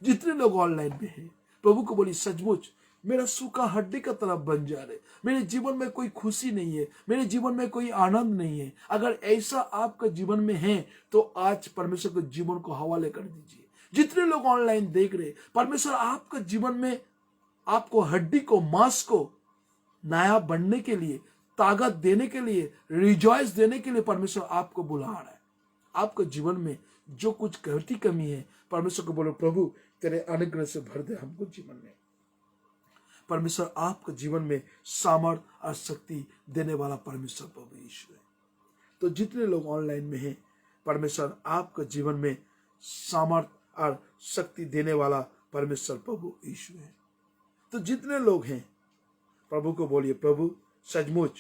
जितने लोग ऑनलाइन में हैं, प्रभु को बोली सचमुच मेरा सूखा हड्डी का तरफ बन जा रहे, मेरे जीवन में कोई खुशी नहीं है, मेरे जीवन में कोई आनंद नहीं है। अगर ऐसा आपका जीवन में है तो आज परमेश्वर के जीवन को हवाले कर दीजिए। जितने लोग ऑनलाइन देख रहे, परमेश्वर आपका जीवन में आपको हड्डी को, मांस को नया बनने के लिए, ताकत देने के लिए, रिजॉइस देने के लिए परमेश्वर आपको बुला रहा है। आपके जीवन में जो कुछ घटी कमी है, परमेश्वर को बोलो प्रभु तेरे अनुग्रह से भर दे हमको जीवन में। परमेश्वर आपके जीवन में सामर्थ और शक्ति देने वाला परमेश्वर प्रभु यीशु है। तो जितने लोग ऑनलाइन में हैं, परमेश्वर आपके जीवन में सामर्थ और शक्ति देने वाला परमेश्वर प्रभु यीशु है। तो जितने लोग हैं, प्रभु को बोलिए प्रभु सचमुच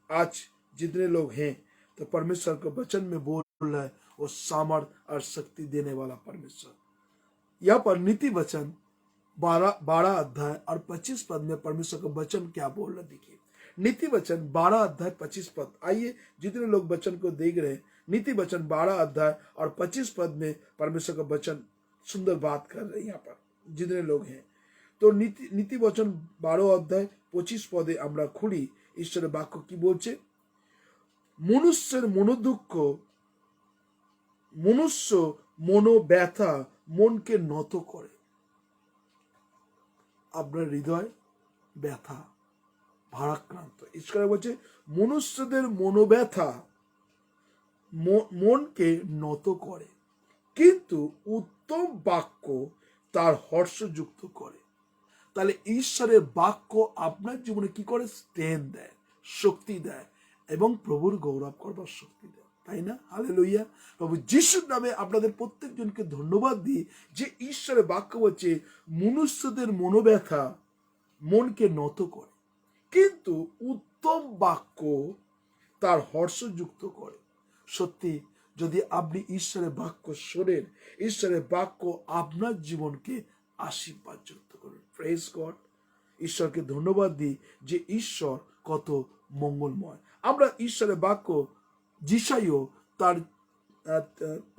आज जितने लोग हैं, तो परमेश्वर के वचन में बोल रहा है वो सामर्थ और शक्ति देने वाला परमेश्वर। यहाँ पर नीति वचन 12 अध्याय और 25 पद में परमेश्वर का वचन क्या बोल रहा है, देखिए। नीति वचन 12 अध्याय 25 पद। आइए जितने लोग वचन को देख रहे हैं, नीति वचन 12 अध्याय और 25 पद में परमेश्वर का वचन सुंदर बात कर रहे हैं। यहाँ पर जितने लोग हैं, तो নীতি বচন 12 অধ্যায় 25 পদে আমরা খুলি ঈশ্বরের বাক্য কি বলছে। মনুষ্যের মনোদুঃখ, মনুষ্য মনোব্যথা মনকে নত করে। আপনার হৃদয় ব্যথা, ভারাক্রান্ত, ঈশ্বর বলছে মনুষ্যদের মনোব্যথা মনকে নত করে, কিন্তু উত্তম বাক্য তার হর্ষযুক্ত করে। তাহলে ঈশ্বরের বাক্য আপনার জীবনে কি করে? স্ট্রেংথ দেয়, শক্তি দেয় এবং প্রভুর গৌরব করবার শক্তি দেয়, তাই না? হালেলুয়া। প্রভু যিশুর নামে আপনাদের প্রত্যেকজনকে ধন্যবাদ দিই যে ঈশ্বরের বাক্য বলছে মনুষ্যদের মনোব্যথা মনকে নত করে, কিন্তু উত্তম বাক্য তার হর্ষযুক্ত করে। সত্যি যদি আপনি ঈশ্বরের বাক্য শোনেন, ঈশ্বরের বাক্য আপনার জীবনকে আশীর্বাদ যুক্ত করুন। Praise God. ঈশ্বরকে ধন্যবাদ দিই যে ঈশ্বর কত মঙ্গলময়। আমরা ঈশ্বরের বাক্য যিশাইও তার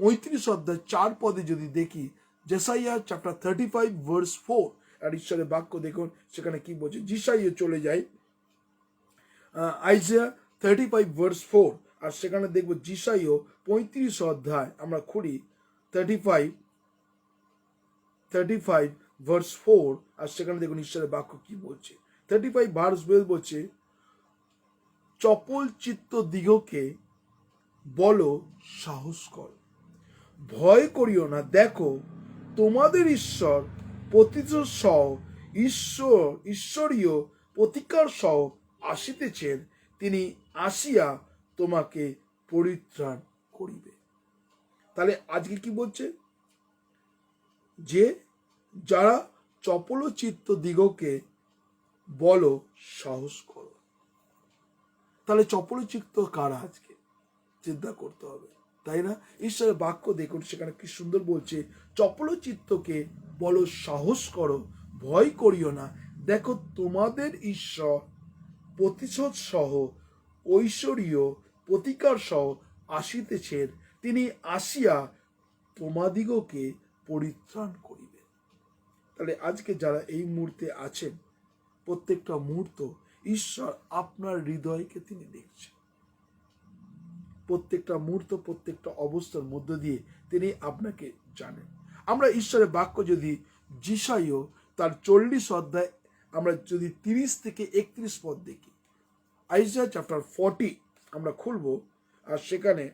35 অধ্যায় 4 পদে যদি দেখি, যেসাইয়া চ্যাপ্টার 35 ভার্স 4, আর ঈশ্বরের বাক্য দেখুন সেখানে কি বলছে। যিশাইও চলে যায় আইজিয়া 35 ভার্স 4, আর সেখানে দেখবো যিশাইও 35 অধ্যায় আমরা খুলি 35 ভার্স 4, আর সেখানে দেখুন ঈশ্বরের বাক্য কি বলছে। 35 ভার্স বলছে, চপল চিত্ত দিগকে বলো সাহস কর, ভয় করিও না, দেখো তোমাদের ঈশ্বর প্রতিশোধ সহ ঈশ্বরীয় প্রতিকার সহ আসিতেছেন, তিনি আসিয়া তোমাকে পরিত্রাণ করিবে। তাহলে আজকে কি বলছে? যে যারা চপল চিত্ত দিগকে বলো সাহস করো। তাহলে চপল চিত্ত কারা? আজকে চিন্তা করতে হবে, তাই না? ঈশ্বরের বাক্য দেখুন সেখানে কি সুন্দর বলছে, চপল চিত্তকে বলো সাহস করো, ভয় করিও না, দেখো তোমাদের ঈশ্বর প্রতিশোধ সহ ঐশ্বরীয় প্রতিকার সহ আসিতেছেন, তিনি আসিয়া তোমাদিগকে পরিত্রাণ করিবেন। তাহলে আজকে যারা এই মুহূর্তে আছেন, প্রত্যেকটা মুহূর্ত ঈশ্বর আপনার হৃদয়কে তিনি দেখছেন। প্রত্যেকটা মুহূর্ত, প্রত্যেকটা অবস্থার মধ্য দিয়ে তিনি আপনাকে জানেন। আমরা ঈশ্বরের বাক্য যদি যিশাইও তার 40 অধ্যায় আমরা যদি 30 থেকে 31 পদ দেখি, আইজায়া চ্যাপ্টার 40 আমরা খুলবো, আর সেখানে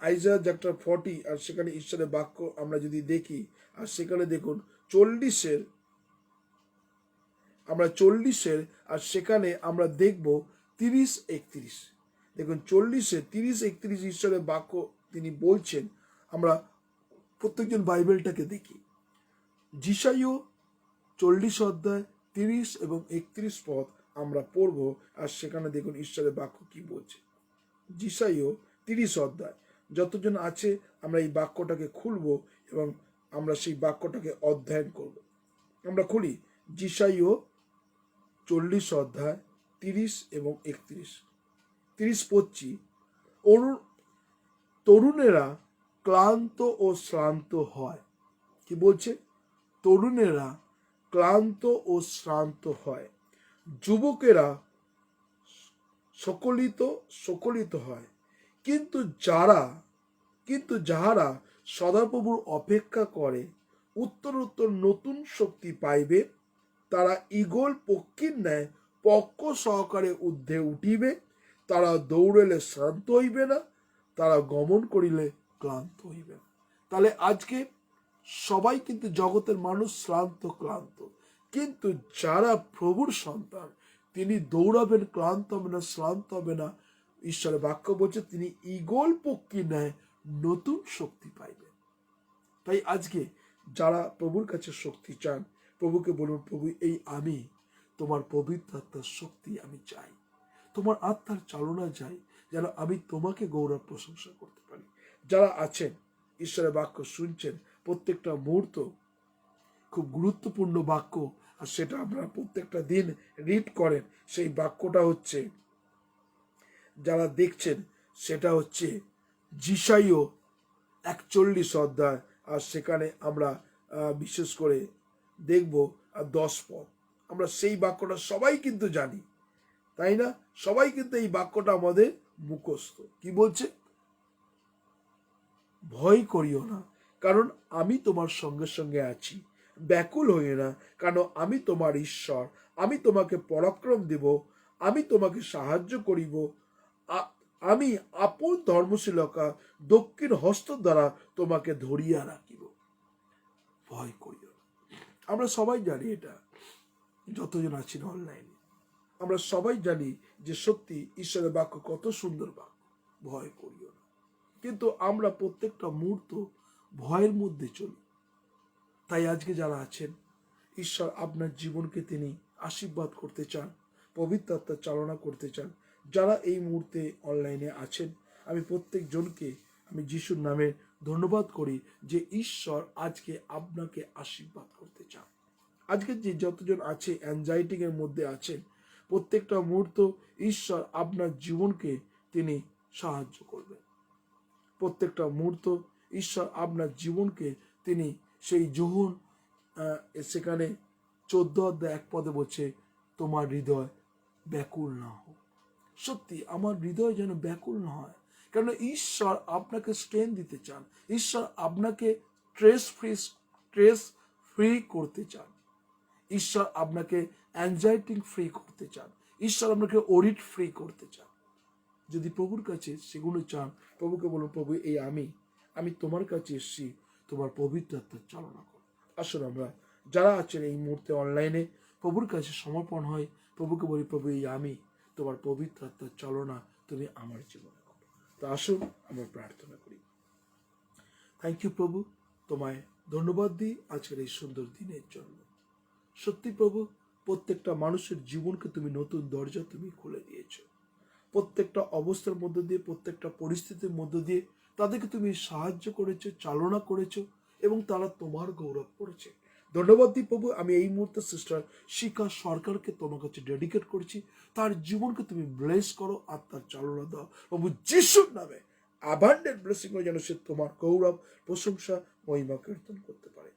আইজায়া চ্যাপ্টার 40, আর সেখানে ঈশ্বরের বাক্য আমরা যদি দেখি, আর সেখানে দেখুন 40-এর, আমরা 40-এর, আর সেখানে আমরা দেখব 30-31। দেখুন 40-এ 30-31 ঈশ্বরের বাক্য তিনি বলছেন। আমরা প্রত্যেকজন বাইবেলটাকে দেখি। যিশাইও 40 অধ্যায় 30 এবং 31 পদ আমরা পড়ব, আর সেখানে দেখুন ঈশ্বরের বাক্য কি বলছে। যিশাইও 30 অধ্যায়, যতজন আছে আমরা এই বাক্যটাকে খুলব এবং আমরা সেই বাক্যটাকে অধ্যয়ন করব। আমরা খুলি যিশাইও 40 অধ্যায় 30 এবং 31। 30 পড়ছি, তরুণেরা ক্লান্ত ও শ্রান্ত হয়। কি বলছে? তরুণেরা ক্লান্ত ও শ্রান্ত হয়, যুবকেরা সকলিত হয়, কিন্তু যাহারা সদাপ্রভুর অপেক্ষা করে উত্তরোত্তর নতুন শক্তি পাইবে। তারা ঈগল পক্ষীর ন্যায় পক্ষ সহকারে ঊর্ধ্বে উঠিবে। তারা দৌড়েলে শ্রান্ত হইবে না, তারা গমন করিলে ক্লান্ত হইবে না। তাহলে আজকে সবাই কিন্তু জগতের মানুষ ক্লান্ত, কিন্তু যারা প্রভুর সন্তান তিনি দৌড়াবেন, ক্লান্ত হবে না, শ্রান্ত হবে না। ঈশ্বরের বাক্য বলছে তিনি ঈগল পক্ষী ন্যায় নতুন শক্তি পাইবেন। তাই আজকে যারা প্রভুর কাছে শক্তি চান, প্রভুকে বলুন, প্রভু এই আমি তোমার পবিত্র আত্মার শক্তি আমি চাই, তোমার আত্মার চালনা চাই, যেন আমি তোমাকে গৌরব প্রশংসা করতে পারি। যারা আছেন ঈশ্বরের বাক্য শুনছেন, প্রত্যেকটা মুহূর্ত খুব গুরুত্বপূর্ণ বাক্য, আর সেটা আপনারা প্রত্যেকটা দিন রিড করেন। সেই বাক্যটা হচ্ছে, যারা দেখছেন, সেটা হচ্ছে যিশাইও 41 অধ্যায়, আর সেখানে আমরা বিশেষ করে দেখব 10 পদ। আমরা সেই বাক্যটা সবাই কিন্তু জানি, তাই না? সবাই কিন্তু এই বাক্যটা আমাদের মুখস্থ। কি বলছে? ভয় করিও না, কারণ আমি তোমার সঙ্গে সঙ্গে আছি। ব্যাকুল হইও না, কারণ আমি তোমার ঈশ্বর। আমি তোমাকে পরাক্রম দেব, আমি তোমাকে সাহায্য করিব। আমি আপন ধর্মশীলতা দক্ষিণ হস্ত দ্বারা তোমাকে ধরিয়া রাখিব। ভয় করিও না। আমরা সবাই জানি, এটা যতজন আছেন অনলাইনে আমরা সবাই জানি যে সত্যি ঈশ্বরের বাক্য কত সুন্দর বাক্য। ভয় করিও না, কিন্তু আমরা প্রত্যেকটা মুহূর্ত ভয়ের মধ্যে চলি। তাই আজকে যারা আছেন, ঈশ্বর আপনার জীবনকে তিনি আশীর্বাদ করতে চান, পবিত্র আত্মার চালনা করতে চান। যারা এই মুহূর্তে অনলাইনে আছেন, আমি প্রত্যেকজনকে আমি যিশুর নামে ধন্যবাদ করি যে ঈশ্বর আজকে আপনাকে আশীর্বাদ করতে চান। আজকে যে যতজন আছে অ্যাংজাইটি এর মধ্যে আছেন, প্রত্যেকটা মুহূর্ত ঈশ্বর আপনার জীবনকে তিনি সাহায্য করবেন। প্রত্যেকটা মুহূর্ত ঈশ্বর আপনার জীবনকে তিনি সেই যোহন সেখানে 14 অধ্যায় 1 পদে বলছে, তোমার হৃদয় ব্যাকুল না হোক। সত্যি আমার হৃদয় যেন ব্যাকুল না হয়, কারণ ঈশ্বর আপনাকে স্ট্রেন দিতে চান। ঈশ্বর আপনাকে স্ট্রেস ফ্রি করতে চান। ঈশ্বর আপনাকে অ্যাংজাইটি ফ্রি করতে চান। ঈশ্বর আপনাকে ওরিট ফ্রি করতে চান। যদি প্রভুর কাছে সেগুলো চান, প্রভুকে বলুন, প্রভু এই আমি তোমার কাছে এসেছি, তোমার পবিত্র আত্মার চালনা করো। আসুন আমরা যারা আছেন এই মুহূর্তে অনলাইনে প্রভুর কাছে সমর্পণ হয়, প্রভুকে বলি, প্রভু এই আমি তোমার পবিত্র আত্মার চালনা তুমি আমার জীবনে করো। তো আসুন আমরা প্রার্থনা করি। থ্যাংক ইউ প্রভু, তোমায় ধন্যবাদ দিই আজকের এই সুন্দর দিনের জন্য। সত্যি প্রভু, প্রত্যেকটা মানুষের জীবনকে তুমি নতুন দরজা তুমি খুলে দিয়েছো। প্রত্যেকটা অবস্থার মধ্য দিয়ে, প্রত্যেকটা পরিস্থিতির মধ্য দিয়ে তাদেরকে তুমি সাহায্য করেছো, চালনা করেছো, এবং তারা তোমার গৌরব করেছে। ধন্যবাদ দিই প্রভু। আমি এই মুহূর্তে সিস্টার শিখা সরকারকে তোমার কাছে ডেডিকেট করছি। তার জীবনকে তুমি ব্লেস করো, আত্মার চালনা দাও প্রভু যিশুর নামে। অ্যাবান্ডেন্ট ব্লেসিং যেন সে তোমার গৌরব, প্রশংসা, মহিমা কীর্তন করতে পারে।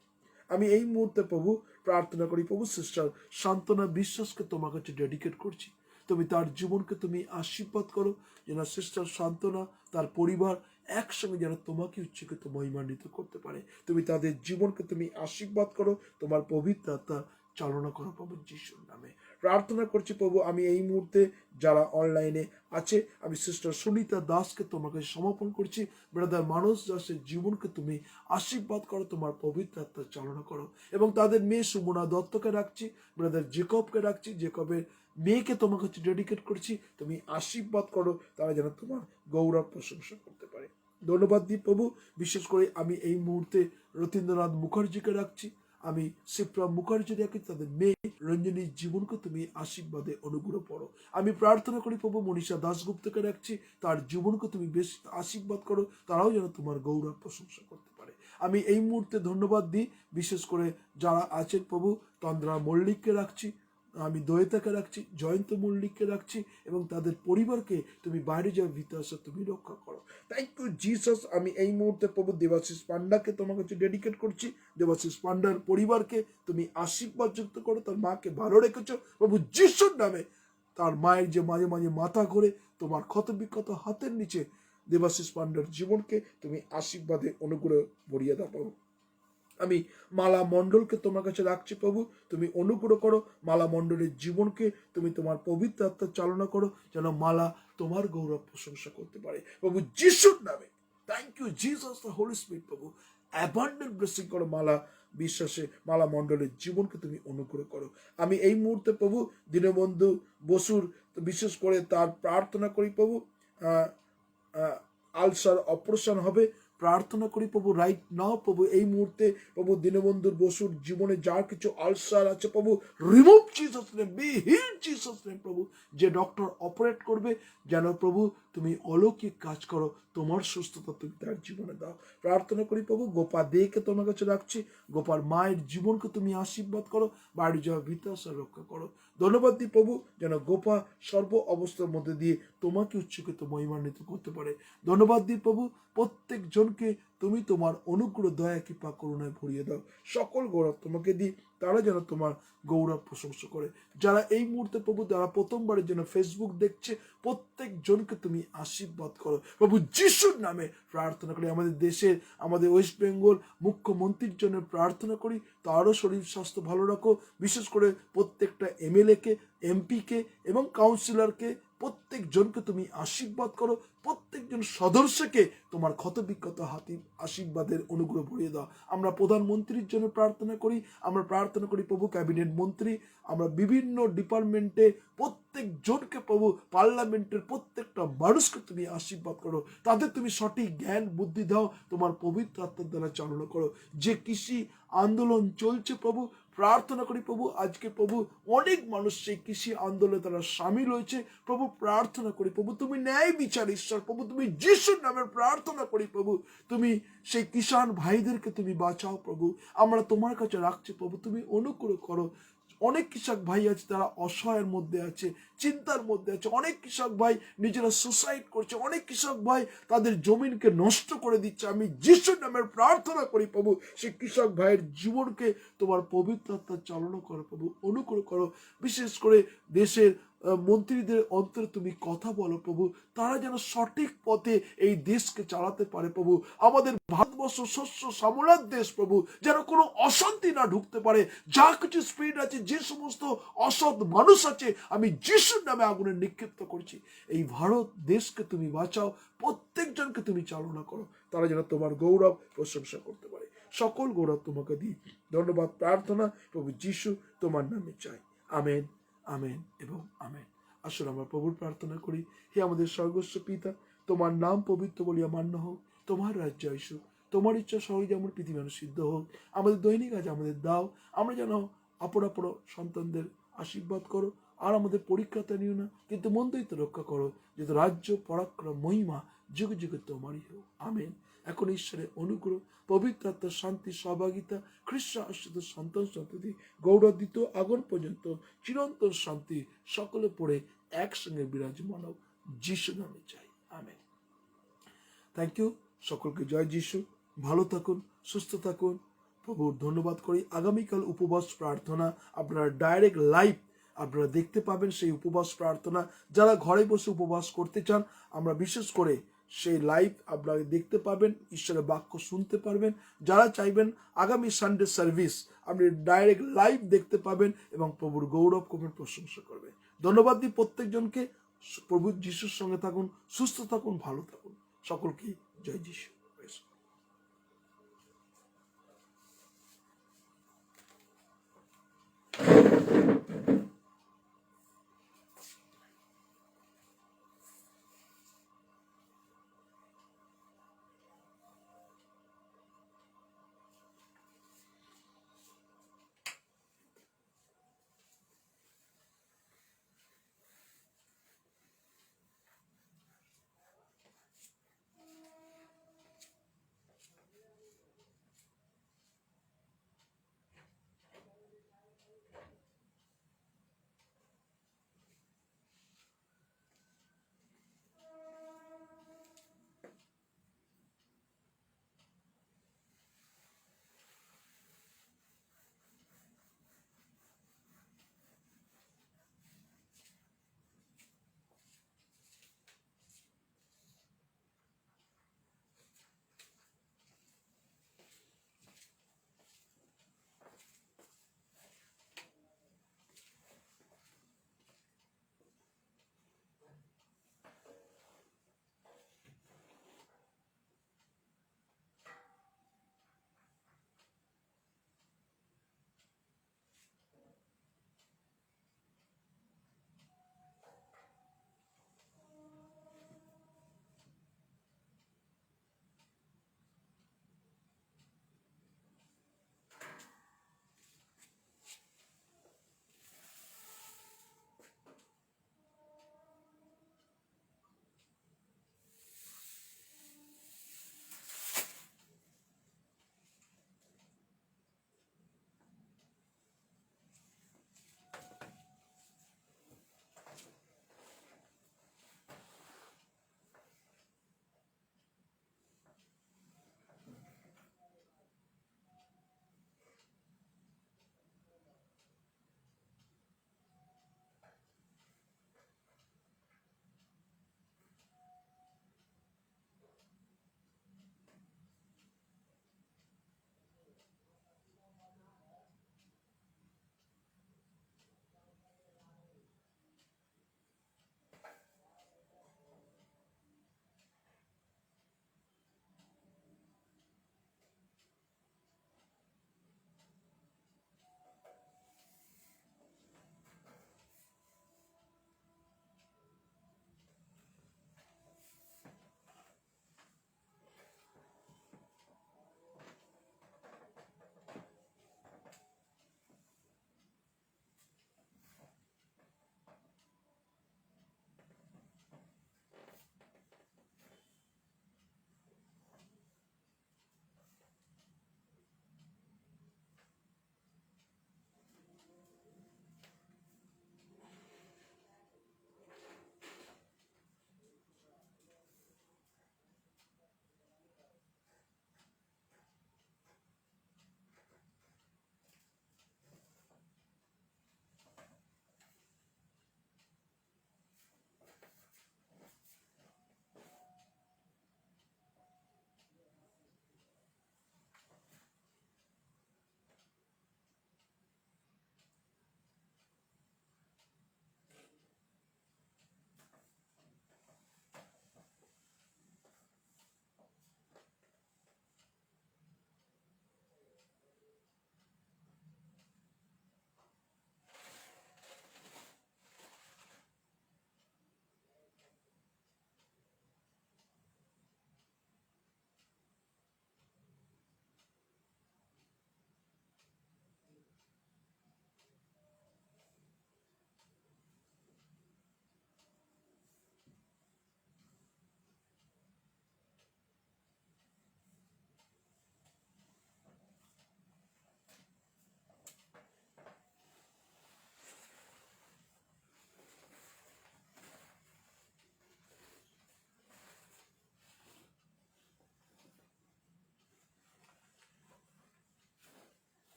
আমি এই মুহূর্তে প্রভু প্রার্থনা করি, প্রভু সিস্টার সান্ত্বনা বিশ্বাসকে তোমার কাছে ডেডিকেট করছি। তুমি তার জীবনকে তুমি আশীর্বাদ করো, যেন সিস্টার সান্ত্বনা, তার পরিবার একসঙ্গে যেন তোমাকে উচ্চকিত মহিমান্বিত করতে পারে। তুমি তাদের জীবনকে তুমি আশীর্বাদ করো, তোমার পবিত্র আত্মা চালনা করো প্রভু যিশুর নামে। প্রার্থনা করছি প্রভু, আমি এই মুহূর্তে যারা অনলাইনে আছে, আমি সিস্টার সুনিতা দাসকে তোমার কাছে সমর্পণ করছি। ব্রাদার মানস দাসের জীবনকে তুমি আশীর্বাদ করো, তোমার পবিত্র আত্মা চালনা করো, এবং তাদের মেয়ে সুমনা দত্তকে রাখছি, ব্রাদার জেকবকে রাখছি, জেকবের মেয়েকে তোমার কাছে ডেডিকেট করছি। তুমি আশীর্বাদ করো, তারা যেন তোমার গৌরব প্রশংসা করতে পারে। ধন্যবাদ দিই প্রভু। বিশেষ করে আমি এই মুহূর্তে রতীন্দ্রনাথ মুখার্জিকে রাখছি, আমি শিপ্রা মুখার্জি রাখি, তাদের মেয়ে রঞ্জনীর জীবনকে তুমি আশীর্বাদে অনুগ্রহ করো। আমি প্রার্থনা করি প্রভু, মনীষা দাশগুপ্তকে রাখছি, তার জীবনকে তুমি বেশ আশীর্বাদ করো, তারাও যেন তোমার গৌরব প্রশংসা করতে পারে। আমি এই মুহূর্তে ধন্যবাদ দিই বিশেষ করে যারা আছেন প্রভু, তন্দ্রা মল্লিককে রাখছি, আমি দয়েতাকে রাখছি, জয়ন্ত মল্লিককে রাখছি, এবং তাদের পরিবারকে তুমি বাইরে যাওয়ার ভিতরে তুমি রক্ষা করো। Thank you Jesus. আমি এই মুহূর্তে প্রভু দেবাশিস পান্ডাকে তোমার কাছে ডেডিকেট করছি, দেবাশিস পান্ডার পরিবারকে তুমি আশীর্বাদ যুক্ত করো, তার মাকে ভালো রেখেছো প্রভু যিশুর নামে। তার মায়ের যে মাঝে মাঝে মাথা ঘোরে, তোমার ক্ষত বিক্ষত হাতের নিচে দেবাশিস পান্ডার জীবনকে তুমি আশীর্বাদে অনুগ্রহ ভরিয়ে দাও প্রভু। আমি মালা মণ্ডলকে তোমার কাছে রাখছি প্রভু, তুমি অনুগ্রহ করো, মালা মণ্ডলের জীবনকে তুমি তোমার পবিত্র আত্মা চালনা করো, যেন মালা তোমার গৌরব প্রশংসা করতে পারে প্রভু যিশুর নামে। Thank you Jesus, the holy spirit প্রভু। অ্যাবান্ডেন্ট ব্লেসিং করো মালা বিশ্বাসে, মালা মণ্ডলের জীবনকে তুমি অনুগ্রহ করো। আমি এই মুহূর্তে প্রভু দীনবন্ধু বসুর বিশেষ করে তার প্রার্থনা করি প্রভু, আলসার অপারেশন হবে, প্রার্থনা করি প্রভু রাইট নাও প্রভু, এই মুহূর্তে প্রভু দীনবন্ধুর বসুর জীবনে যার কিছু আলসার আছে প্রভু, remove Jesus name, be healed Jesus name প্রভু। যে ডক্টর অপারেট করবে যেন প্রভু তুমি অলৌকিক কাজ করো, তোমার সুস্থতা তুমি তার জীবনে দাও। প্রার্থনা করি প্রভু গোপা দেকে তোমার কাছে রাখছি, গোপার মায়ের জীবনকে তুমি আশীর্বাদ করো, বাড়ি যাওয়া ভিতাসা রক্ষা করো। ধন্যবাদ দিই প্রভু, যেন গোপা সর্ব অবস্থার মধ্যে দিয়ে তোমাকে উচ্চকিত মহিমান্বিত করতে পারে। ধন্যবাদ দিই প্রভু, প্রত্যেক জনকে তুমি তোমার অনুগ্রহ দয়া কৃপা করুণায় ভরিয়ে দাও। সকল গৌরব তোমাকে দিই, তারা যেন তোমার গৌরব প্রশংসা করে। যারা এই মুহূর্তে প্রভু যারা প্রথমবারের জন্য ফেসবুক দেখছে, প্রত্যেক জনকে তুমি আশীর্বাদ করো প্রভু যিশুর নামে। প্রার্থনা করি আমাদের দেশের, আমাদের ওয়েস্ট বেঙ্গল মুখ্যমন্ত্রীর জন্য প্রার্থনা করি, তারও শরীর স্বাস্থ্য ভালো রাখো। বিশেষ করে প্রত্যেকটা এমএলএকে, এমপিকে এবং কাউন্সিলরকে, প্রত্যেক জনকে তুমি আশীর্বাদ করো, প্রত্যেকজন সদস্যকে তোমার ক্ষত বিক্ষত হাতি আশীর্বাদের অনুগ্রহ ভরিয়ে দাও। আমরা প্রধানমন্ত্রীর জন্য প্রার্থনা করি, আমরা প্রার্থনা করি প্রভু ক্যাবিনেট মন্ত্রী, আমরা বিভিন্ন ডিপার্টমেন্টে প্রত্যেক জনকে প্রভু, পার্লামেন্টের প্রত্যেকটা মানুষকে তুমি আশীর্বাদ করো, তাদের তুমি সঠিক জ্ঞান বুদ্ধি দাও, তোমার পবিত্র আত্মার দ্বারা চালনা করো। যে কৃষি আন্দোলন চলছে প্রভু, প্রার্থনা করি প্রভু আজকে প্রভু অনেক মানুষ সেই কৃষি আন্দোলনে তারা সামিল হয়েছে প্রভু, প্রার্থনা করি প্রভু তুমি ন্যায় বিচার ঈশ্বর প্রভু, তুমি যিশুর নামে প্রার্থনা করি প্রভু, তুমি সেই কিষান ভাইদেরকে তুমি বাঁচাও প্রভু, আমরা তোমার কাছে রাখছি প্রভু, তুমি অনুগ্রহ করো। অনেক কৃষক ভাই আছে তারা অসহায়ের মধ্যে আছে, চিন্তার মধ্যে আছে, অনেক কৃষক ভাই নিজেরা সুসাইড করছে, অনেক কৃষক ভাই তাদের জমিনকে নষ্ট করে দিচ্ছে। আমি যিশুর নামে প্রার্থনা করি প্রভু সেই কৃষক ভাইয়ের জীবনকে তোমার পবিত্র আত্মার চালনা করো প্রভু, অনুগ্রহ করো। বিশেষ করে দেশের মন্ত্রীদের অন্তরে তুমি কথা বলো প্রভু, তারা যেন সঠিক পথে এই দেশকে চালাতে পারে প্রভু। আমাদের ভারতবর্ষ শস্য শ্যামলার দেশ প্রভু, যেন কোনো অশান্তি না ঢুকতে পারে। যা কিছু স্পিড আছে, যে সমস্ত অসৎ মানুষ আছে, আমি যিশুর নামে আগুনে নিক্ষিপ্ত করছি। এই ভারত দেশকে তুমি বাঁচাও, প্রত্যেকজনকে তুমি চালনা করো, তারা যেন তোমার গৌরব প্রশংসা করতে পারে। সকল গৌরব তোমাকে দিই, ধন্যবাদ প্রার্থনা প্রভু যিশু তোমার নামে চাই। আমেন, আমেন এবং আমেন। আসলে আমরা প্রভুর প্রার্থনা করি, হে আমাদের স্বর্গস্ব পিতা, তোমার নাম পবিত্র বলিয়া মান্য হোক, তোমার রাজ্য আসুক, তোমার ইচ্ছা সহজ যেমন পৃথিবী সিদ্ধ হোক। আমাদের দৈনিক আজ আমাদের দাও, আমরা যেন অপর সন্তানদের আশীর্বাদ করো, আর আমাদের পরীক্ষাতে নিও না, কিন্তু মন্দইতে রক্ষা করো, যেহেতু রাজ্য পরাক্রম মহিমা যুগে যুগে তোমারই হোক। আমেন। এখন ঈশ্বরের অনুগ্রহ, পবিত্র আত্মার শান্তি, সহভাগিতা, খ্রিস্ট আশ্রিত সন্তান সন্ততি গৌরবান্বিত আগুন পর্যন্ত চিরন্তন শান্তি সকলে পড়ে একসঙ্গে বিরাজমান হোক, যিশু নামে চাই। আমেন। Thank you. সকলকে জয় যিশু। ভালো থাকুন, সুস্থ থাকুন, প্রভুর ধন্যবাদ করি। আগামীকাল উপবাস প্রার্থনা আপনারা ডাইরেক্ট লাইভ আপনারা দেখতে পাবেন। সেই উপবাস প্রার্থনা যারা ঘরে বসে উপবাস করতে চান, আমরা বিশেষ করে সেই লাইভ আপনারা দেখতে পাবেন, ঈশ্বরের বাক্য শুনতে পারবেন। যারা চাইবেন আগামী সানডে সার্ভিস আপনি ডাইরেক্ট লাইভ দেখতে পাবেন এবং প্রভুর গৌরব করবেন, প্রশংসা করবেন। ধন্যবাদ দিই প্রত্যেকজনকে। প্রভু যিশুর সঙ্গে থাকুন, সুস্থ থাকুন, ভালো থাকুন। সকলকে জয় যিশু।